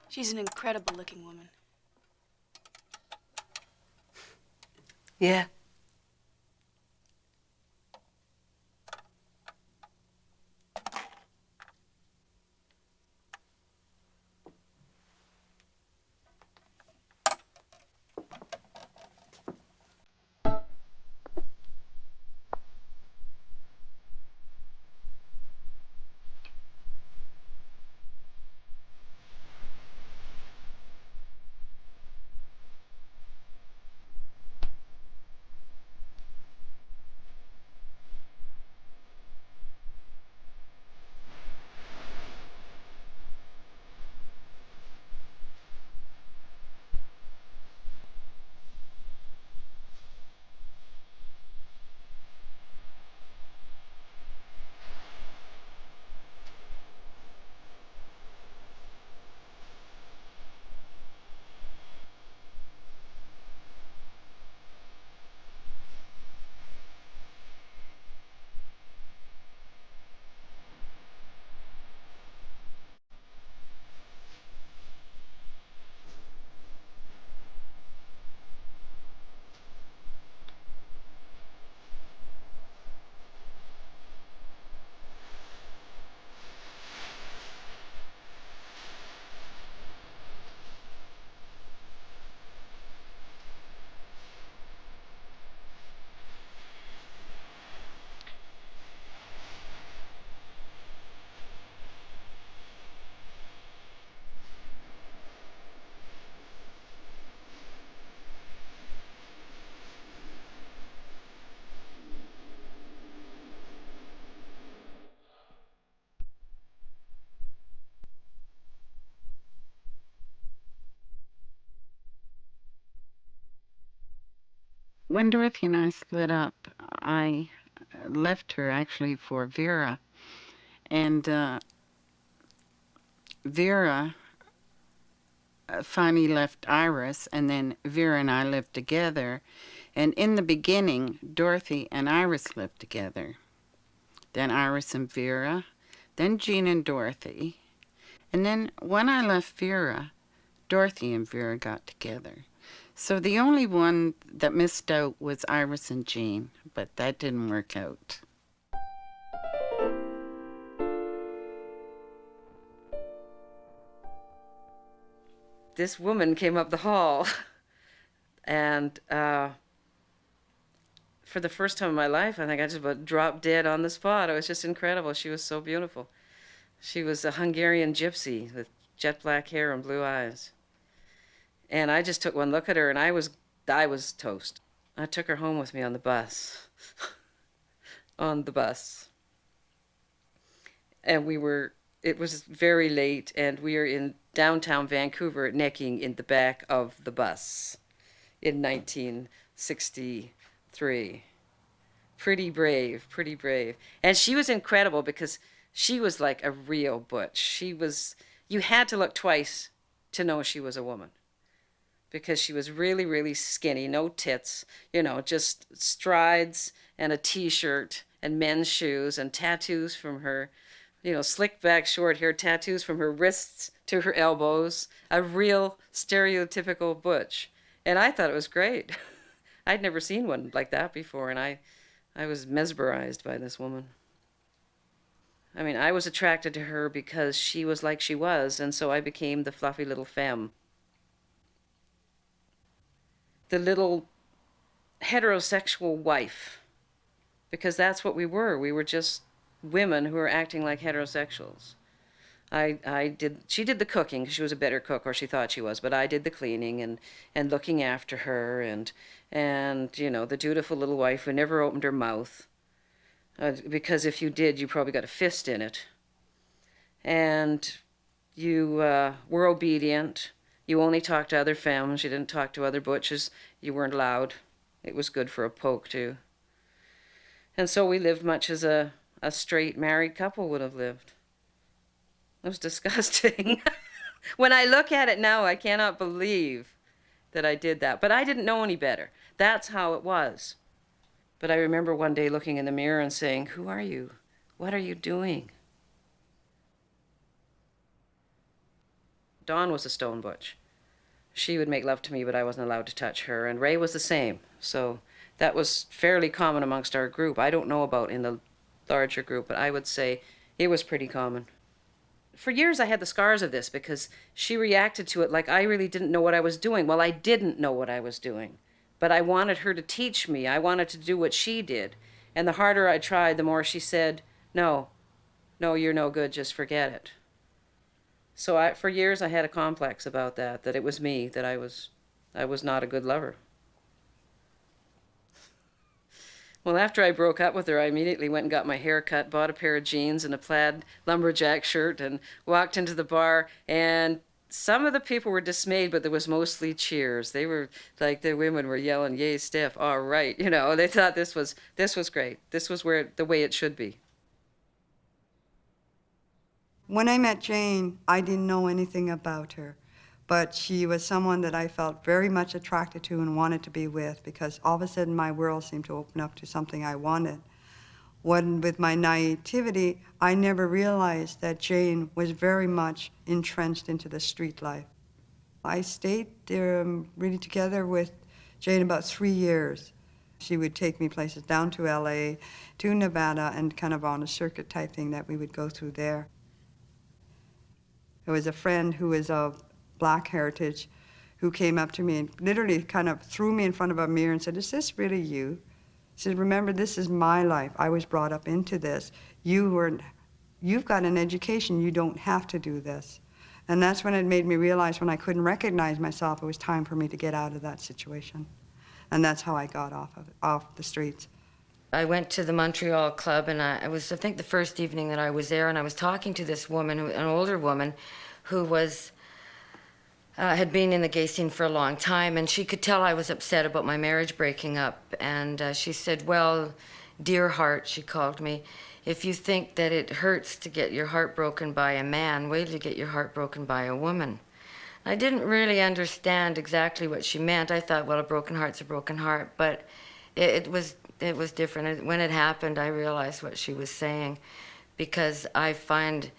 She's an incredible looking woman. Yeah. When Dorothy and I split up, I left her actually for Vera. And Vera finally left Iris, and then Vera and I lived together. And in the beginning, Dorothy and Iris lived together. Then Iris and Vera, then Jean and Dorothy. And then when I left Vera, Dorothy and Vera got together. So the only one that missed out was Iris and Jean, but that didn't work out. This woman came up the hall, and for the first time in my life, I think I just about dropped dead on the spot. It was just incredible. She was so beautiful. She was a Hungarian gypsy with jet black hair and blue eyes. And I just took one look at her, and I was toast. I took her home with me on the bus. On the bus. And it was very late, and we were in downtown Vancouver necking in the back of the bus in 1963. Pretty brave, pretty brave. And she was incredible because she was like a real butch. You had to look twice to know she was a woman, because she was really, really skinny, no tits, just strides and a t-shirt and men's shoes and tattoos from her, slick back short hair, tattoos from her wrists to her elbows, a real stereotypical butch. And I thought it was great. I'd never seen one like that before, and I was mesmerized by this woman. I mean, I was attracted to her because she was like she was, and so I became the fluffy little femme. The little heterosexual wife, because that's what we were. We were just women who were acting like heterosexuals. She did the cooking because she was a better cook, or she thought she was, but I did the cleaning and looking after her and the dutiful little wife who never opened her mouth, because if you did, you probably got a fist in it. And you were obedient. You only talked to other femmes. You didn't talk to other butches. You weren't allowed. It was good for a poke, too. And so we lived much as a straight married couple would have lived. It was disgusting. When I look at it now, I cannot believe that I did that. But I didn't know any better. That's how it was. But I remember one day looking in the mirror and saying, "Who are you? What are you doing?" Dawn was a stone butch. She would make love to me, but I wasn't allowed to touch her. And Ray was the same. So that was fairly common amongst our group. I don't know about in the larger group, but I would say it was pretty common. For years, I had the scars of this because she reacted to it like I really didn't know what I was doing. Well, I didn't know what I was doing, but I wanted her to teach me. I wanted to do what she did. And the harder I tried, the more she said, no, you're no good, just forget it. So for years, I had a complex about that it was me, that I was not a good lover. Well, after I broke up with her, I immediately went and got my hair cut, bought a pair of jeans and a plaid lumberjack shirt, and walked into the bar. And some of the people were dismayed, but there was mostly cheers. They were like, the women were yelling, "Yay, Steph, all right." They thought this was great. This was the way it should be. When I met Jane, I didn't know anything about her, but she was someone that I felt very much attracted to and wanted to be with, because all of a sudden my world seemed to open up to something I wanted. With my naivety, I never realized that Jane was very much entrenched into the street life. I stayed really together with Jane about 3 years. She would take me places down to LA, to Nevada, and kind of on a circuit type thing that we would go through there. There was a friend who was of Black heritage who came up to me and literally kind of threw me in front of a mirror and said, "Is this really you?" He said, "Remember, this is my life. I was brought up into this. You've got an education. You don't have to do this." And that's when it made me realize, when I couldn't recognize myself, it was time for me to get out of that situation. And that's how I got off the streets. I went to the Montreal Club, and I think the first evening that I was there, and I was talking to this woman, an older woman, who was had been in the gay scene for a long time, and she could tell I was upset about my marriage breaking up. And she said, well, dear heart, she called me, if you think that it hurts to get your heart broken by a man, wait till you get your heart broken by a woman. I didn't really understand exactly what she meant. I thought, well, a broken heart's a broken heart, but it was different. When it happened, I realized what she was saying, because I find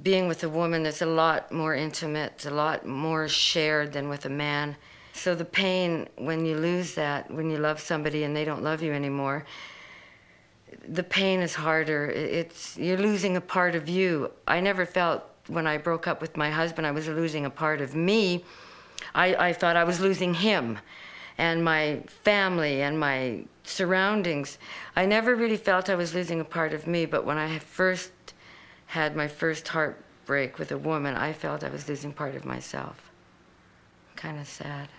being with a woman is a lot more intimate, a lot more shared than with a man. So the pain when you lose that, when you love somebody and they don't love you anymore, the pain is harder. You're losing a part of you. I never felt when I broke up with my husband I was losing a part of me. I thought I was losing him and my family and my surroundings. I never really felt I was losing a part of me, but when I first had my first heartbreak with a woman, I felt I was losing part of myself. Kind of sad.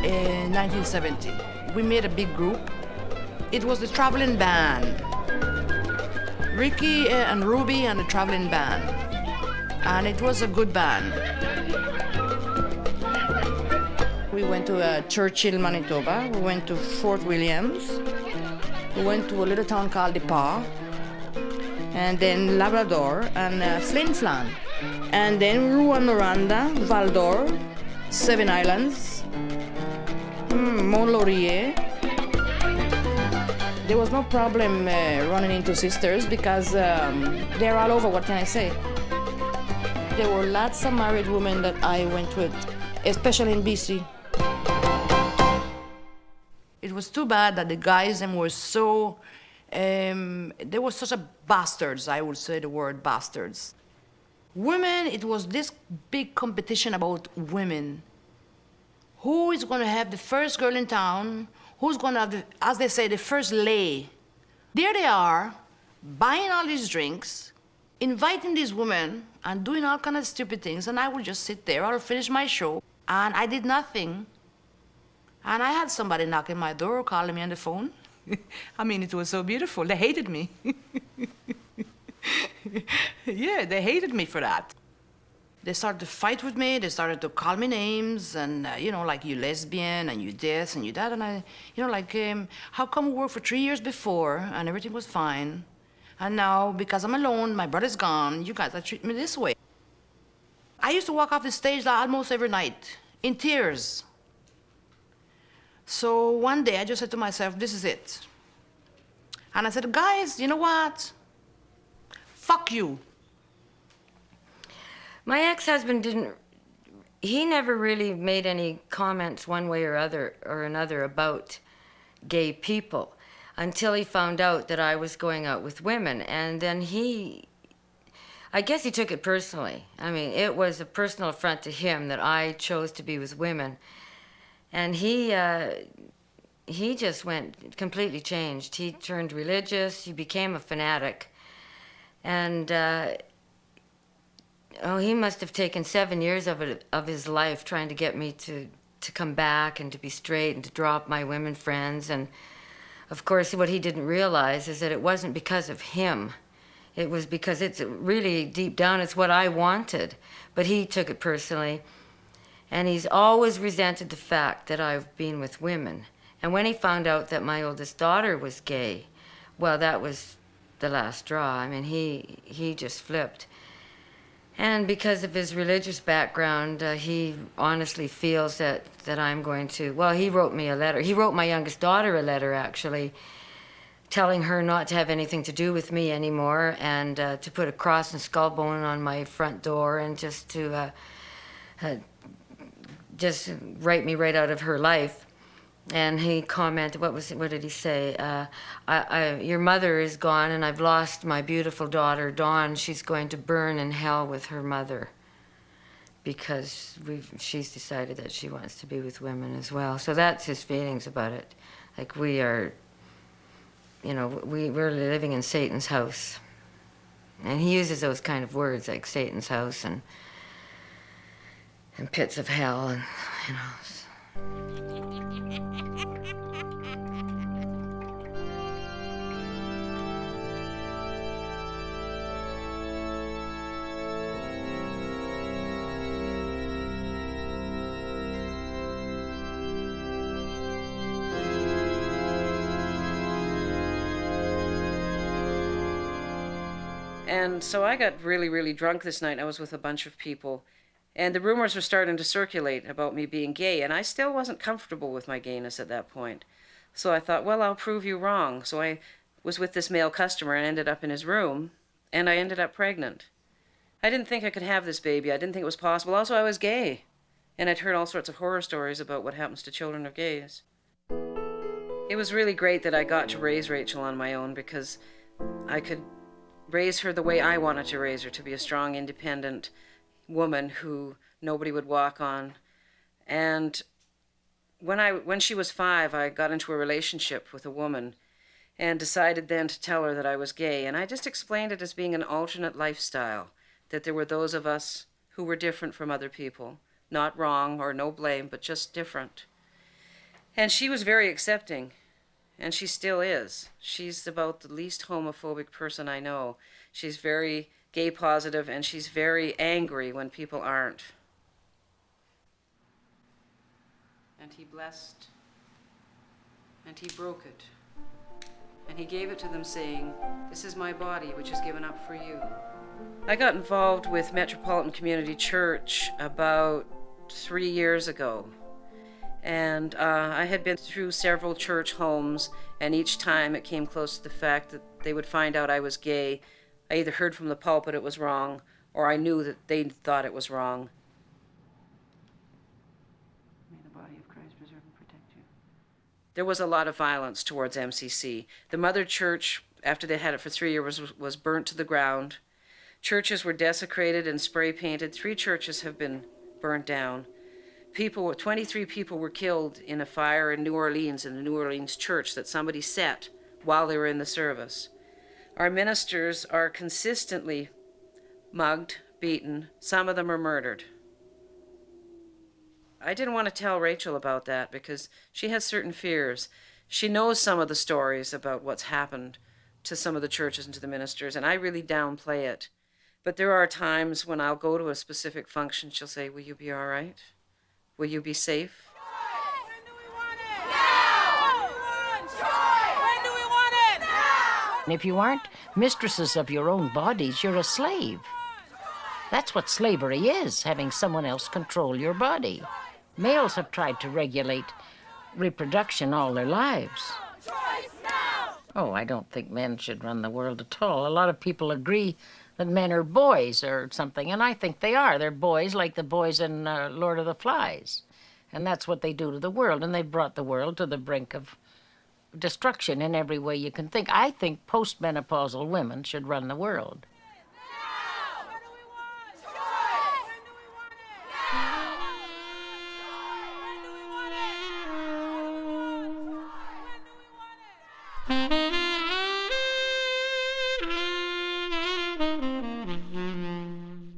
In 1970, we made a big group. It was the traveling band. Ricky and Ruby and the traveling band. And it was a good band. We went to Churchill, Manitoba. We went to Fort Williams. We went to a little town called DePaul. And then Labrador and Flin Flan. And then Rouyn-Noranda, Val-d'Or, Seven Islands, Mont-Laurier. There was no problem running into sisters because they're all over, what can I say? There were lots of married women that I went with, especially in BC. It was too bad that the guys them were so, they were such a bastards, I would say the word bastards. Women, it was this big competition about women. Who is going to have the first girl in town? Who's going to have, as they say, the first lay? There they are, buying all these drinks, inviting these women, and doing all kind of stupid things, and I would just sit there, I'll finish my show, and I did nothing. And I had somebody knocking my door, calling me on the phone. I mean, it was so beautiful. They hated me. Yeah, they hated me for that. They started to fight with me. They started to call me names and, you know, like, you lesbian and you this and you that. And I, you know, like, how come we worked for 3 years before and everything was fine? And now, because I'm alone, my brother's gone, you guys are treating me this way. I used to walk off the stage almost every night in tears. So one day I just said to myself, this is it. And I said, guys, you know what? Fuck you. My ex-husband he never really made any comments one way or another about gay people until he found out that I was going out with women. And then I guess he took it personally. I mean, it was a personal affront to him that I chose to be with women. And he just went completely changed. He turned religious, he became a fanatic. And he must have taken 7 years of his life trying to get me to come back and to be straight and to drop my women friends. And of course, what he didn't realize is that it wasn't because of him. It was because it's really deep down, it's what I wanted. But he took it personally. And he's always resented the fact that I've been with women. And when he found out that my oldest daughter was gay, well, that was the last straw. I mean, he just flipped. And because of his religious background, he honestly feels that I'm going to, well, he wrote me a letter. He wrote my youngest daughter a letter, actually, telling her not to have anything to do with me anymore and to put a cross and skull bone on my front door and just to just write me right out of her life. And he commented, what did he say? Your mother is gone and I've lost my beautiful daughter, Dawn. She's going to burn in hell with her mother. because she's decided that she wants to be with women as well. So that's his feelings about it. Like we are, you know, we're living in Satan's house. And he uses those kind of words like Satan's house and pits of hell and, you know. And so I got really, really drunk this night. I was with a bunch of people. And the rumors were starting to circulate about me being gay. And I still wasn't comfortable with my gayness at that point. So I thought, well, I'll prove you wrong. So I was with this male customer and ended up in his room. And I ended up pregnant. I didn't think I could have this baby. I didn't think it was possible. Also, I was gay. And I'd heard all sorts of horror stories about what happens to children of gays. It was really great that I got to raise Rachel on my own because I could raise her the way I wanted to raise her, to be a strong, independent woman who nobody would walk on. And when she was 5, I got into a relationship with a woman and decided then to tell her that I was gay. And I just explained it as being an alternate lifestyle, that there were those of us who were different from other people. Not wrong or no blame, but just different. And she was very accepting. And she still is. She's about the least homophobic person I know. She's very gay positive, and she's very angry when people aren't. And he blessed, and he broke it. And he gave it to them saying, "This is my body, which is given up for you." I got involved with Metropolitan Community Church about 3 years ago. And I had been through several church homes, and each time it came close to the fact that they would find out I was gay. I either heard from the pulpit it was wrong, or I knew that they thought it was wrong. May the body of Christ preserve and protect you. There was a lot of violence towards MCC. The mother church, after they had it for 3 years, was burnt to the ground. Churches were desecrated and spray painted. 3 churches have been burnt down. 23 people were killed in a fire in New Orleans, in the New Orleans church that somebody set while they were in the service. Our ministers are consistently mugged, beaten. Some of them are murdered. I didn't want to tell Rachel about that because she has certain fears. She knows some of the stories about what's happened to some of the churches and to the ministers, and I really downplay it. But there are times when I'll go to a specific function, she'll say, "Will you be all right? Will you be safe?" And if you aren't mistresses of your own bodies, you're a slave. That's what slavery is, having someone else control your body. Males have tried to regulate reproduction all their lives. Oh, I don't think men should run the world at all. A lot of people agree that men are boys or something, and I think they are. They're boys like the boys in Lord of the Flies. And that's what they do to the world, and they've brought the world to the brink of destruction in every way you can think. I think postmenopausal women should run the world.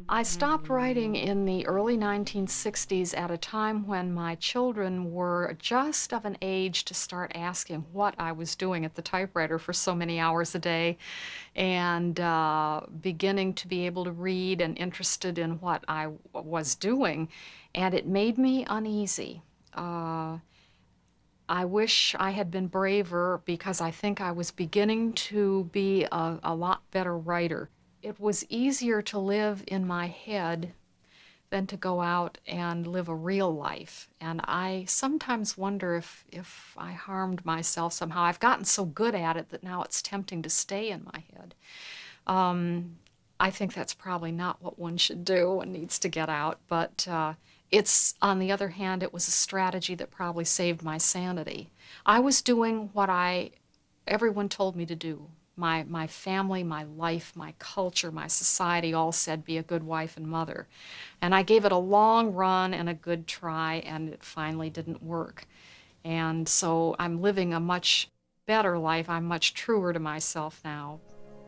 I stopped writing in the early 1960s at a time when my children were just of an age to start asking what I was doing at the typewriter for so many hours a day, and beginning to be able to read and interested in what I was doing, and it made me uneasy. I wish I had been braver because I think I was beginning to be a lot better writer. It was easier to live in my head than to go out and live a real life. And I sometimes wonder if I harmed myself somehow. I've gotten so good at it that now it's tempting to stay in my head. I think that's probably not what one should do. One needs to get out. But it's, on the other hand, it was a strategy that probably saved my sanity. I was doing what everyone told me to do. My family, my life, my culture, my society all said be a good wife and mother. And I gave it a long run and a good try, and it finally didn't work. And so I'm living a much better life. I'm much truer to myself now,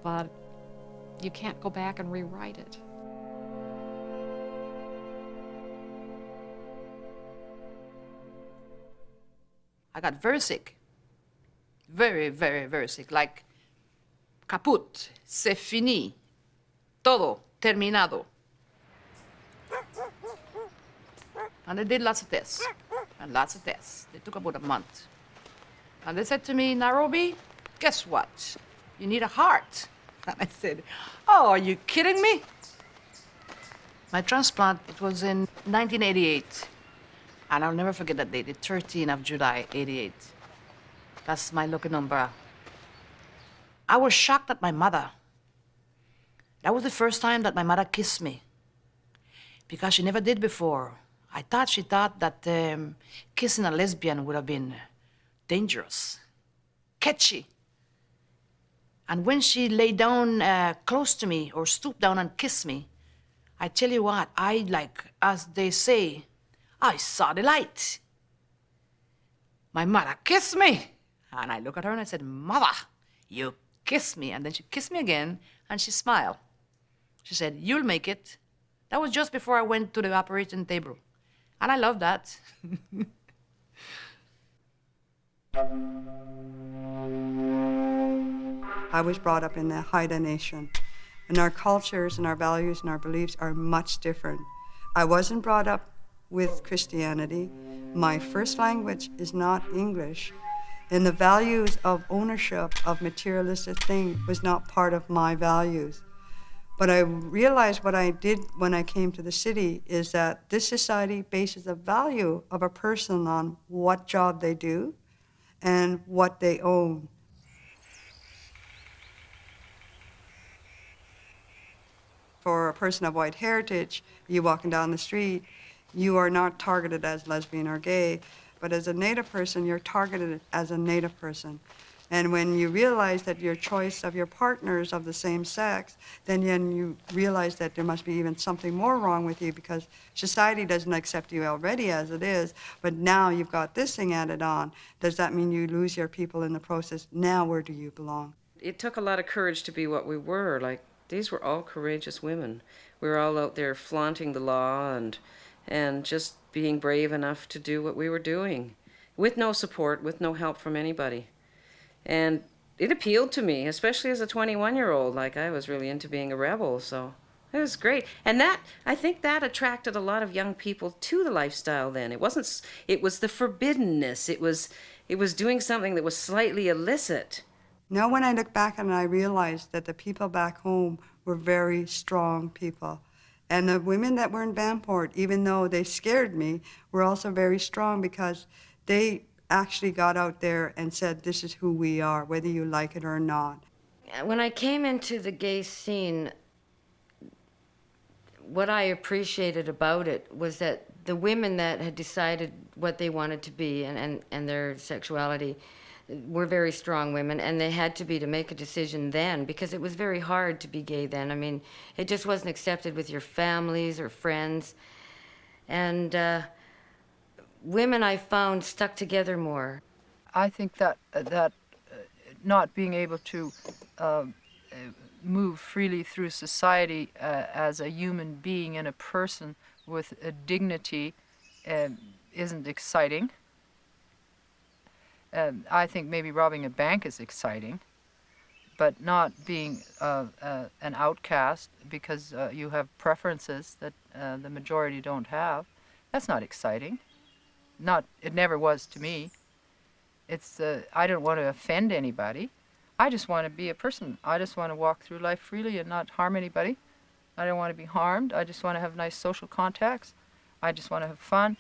but you can't go back and rewrite it. I got very sick. Very, very, very sick. Like, caput, c'est fini, todo, terminado. And they did lots of tests, and lots of tests. They took about a month. And they said to me, Nairobi, guess what? You need a heart. And I said, oh, are you kidding me? My transplant, it was in 1988. And I'll never forget that date, the 13th of July, 88. That's my lucky number. I was shocked at my mother. That was the first time that my mother kissed me, because she never did before. She thought that kissing a lesbian would have been dangerous, catchy. And when she lay down close to me or stooped down and kissed me, I tell you what, as they say, I saw the light. My mother kissed me. And I look at her and I said, Mother, you kissed me. And then she kissed me again and she smiled. She said, you'll make it. That was just before I went to the operating table. And I love that. I was brought up in the Haida Nation, and our cultures and our values and our beliefs are much different. I wasn't brought up with Christianity. My first language is not English, and the values of ownership of materialistic things was not part of my values. But I realized what I did when I came to the city is that this society bases the value of a person on what job they do and what they own. For a person of white heritage, you walking down the street, you are not targeted as lesbian or gay, but as a Native person, you're targeted as a Native person. And when you realize that your choice of your partners of the same sex, then you realize that there must be even something more wrong with you, because society doesn't accept you already as it is, but now you've got this thing added on. Does that mean you lose your people in the process? Now where do you belong? It took a lot of courage to be what we were. Like, these were all courageous women. We were all out there flaunting the law and just being brave enough to do what we were doing, with no support, with no help from anybody. And it appealed to me, especially as a 21-year-old. Like, I was really into being a rebel, so it was great. And I think that attracted a lot of young people to the lifestyle then. It was the forbiddenness. It was doing something that was slightly illicit. Now when I look back and I realized that the people back home were very strong people. And the women that were in Vanport, even though they scared me, were also very strong, because they actually got out there and said, this is who we are, whether you like it or not. When I came into the gay scene, what I appreciated about it was that the women that had decided what they wanted to be and their sexuality were very strong women, and they had to be to make a decision then, because it was very hard to be gay then. I mean, it just wasn't accepted with your families or friends. And women, I found, stuck together more. I think that not being able to move freely through society as a human being and a person with a dignity isn't exciting. I think maybe robbing a bank is exciting, but not being an outcast because you have preferences that the majority don't have, that's not exciting. It never was to me. I don't want to offend anybody. I just want to be a person. I just want to walk through life freely and not harm anybody. I don't want to be harmed. I just want to have nice social contacts. I just want to have fun.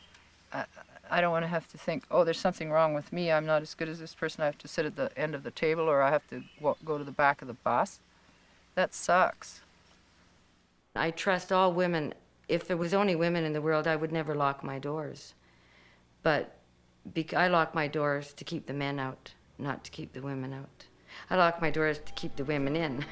I don't want to have to think, oh, there's something wrong with me. I'm not as good as this person. I have to sit at the end of the table, or I have to go to the back of the bus. That sucks. I trust all women. If there was only women in the world, I would never lock my doors. But I lock my doors to keep the men out, not to keep the women out. I lock my doors to keep the women in.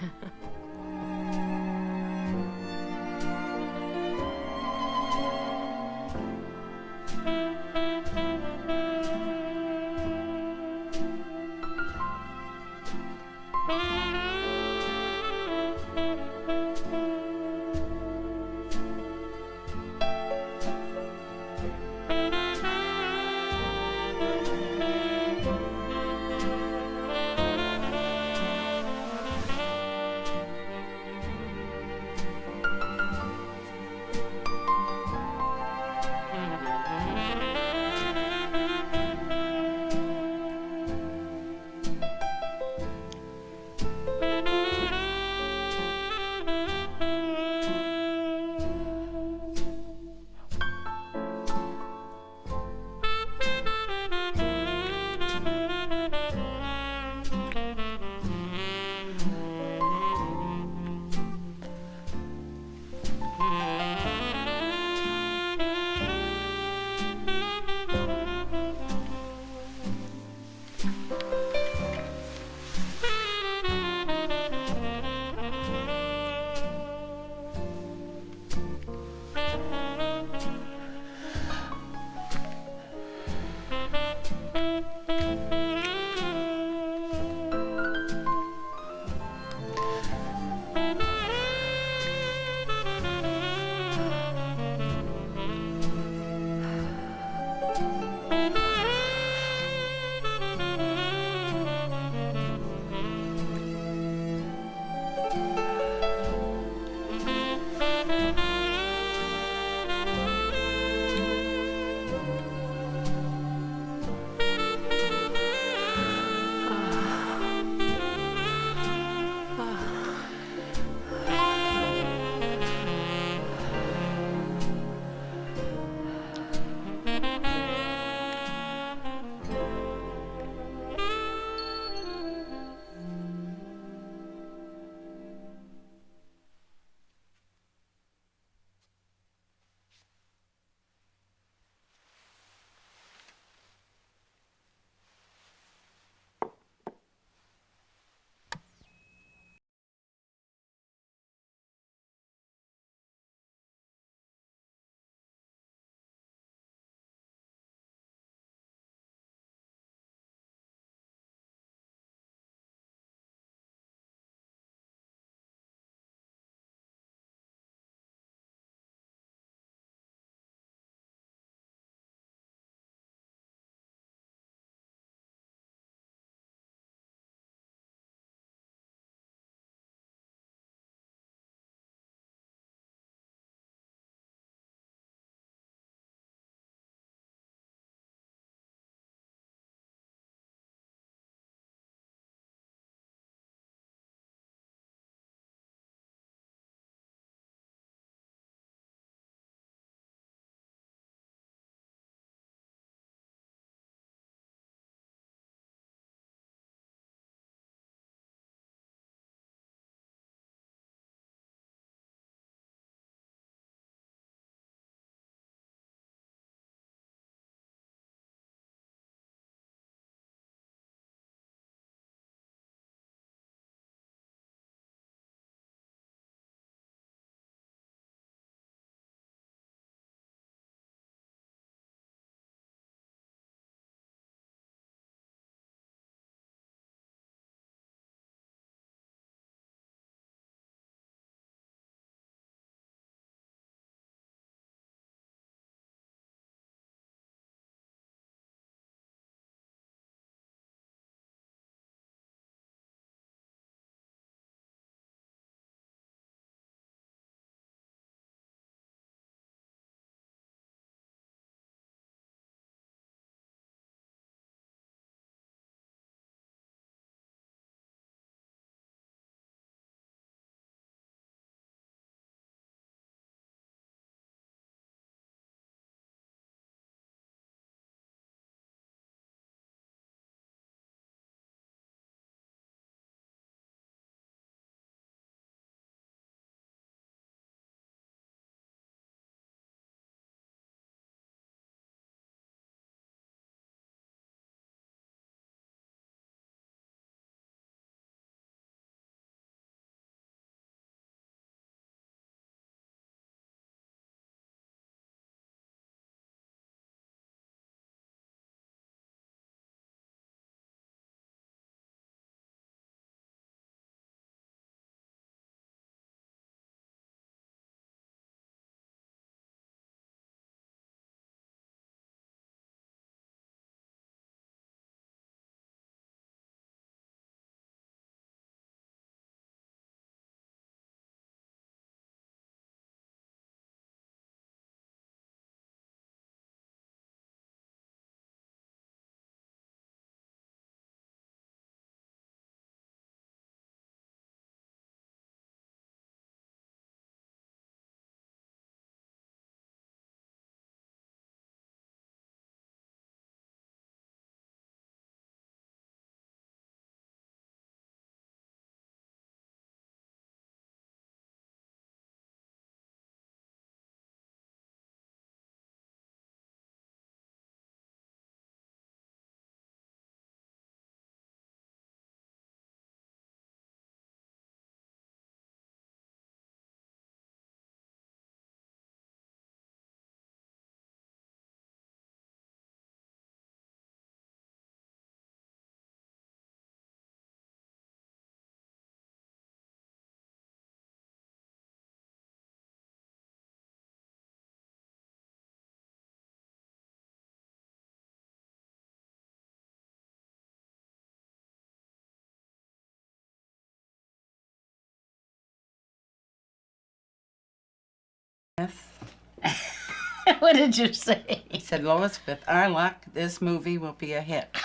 What did you say? He said, Lois, with our luck, this movie will be a hit.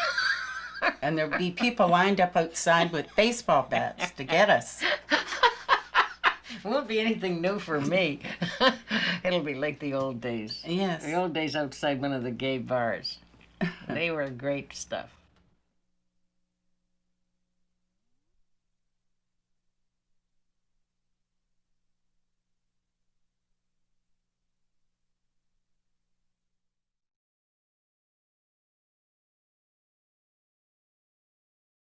And there'll be people lined up outside with baseball bats to get us. Won't be anything new for me. It'll be like the old days. Yes. The old days outside one of the gay bars. They were great stuff.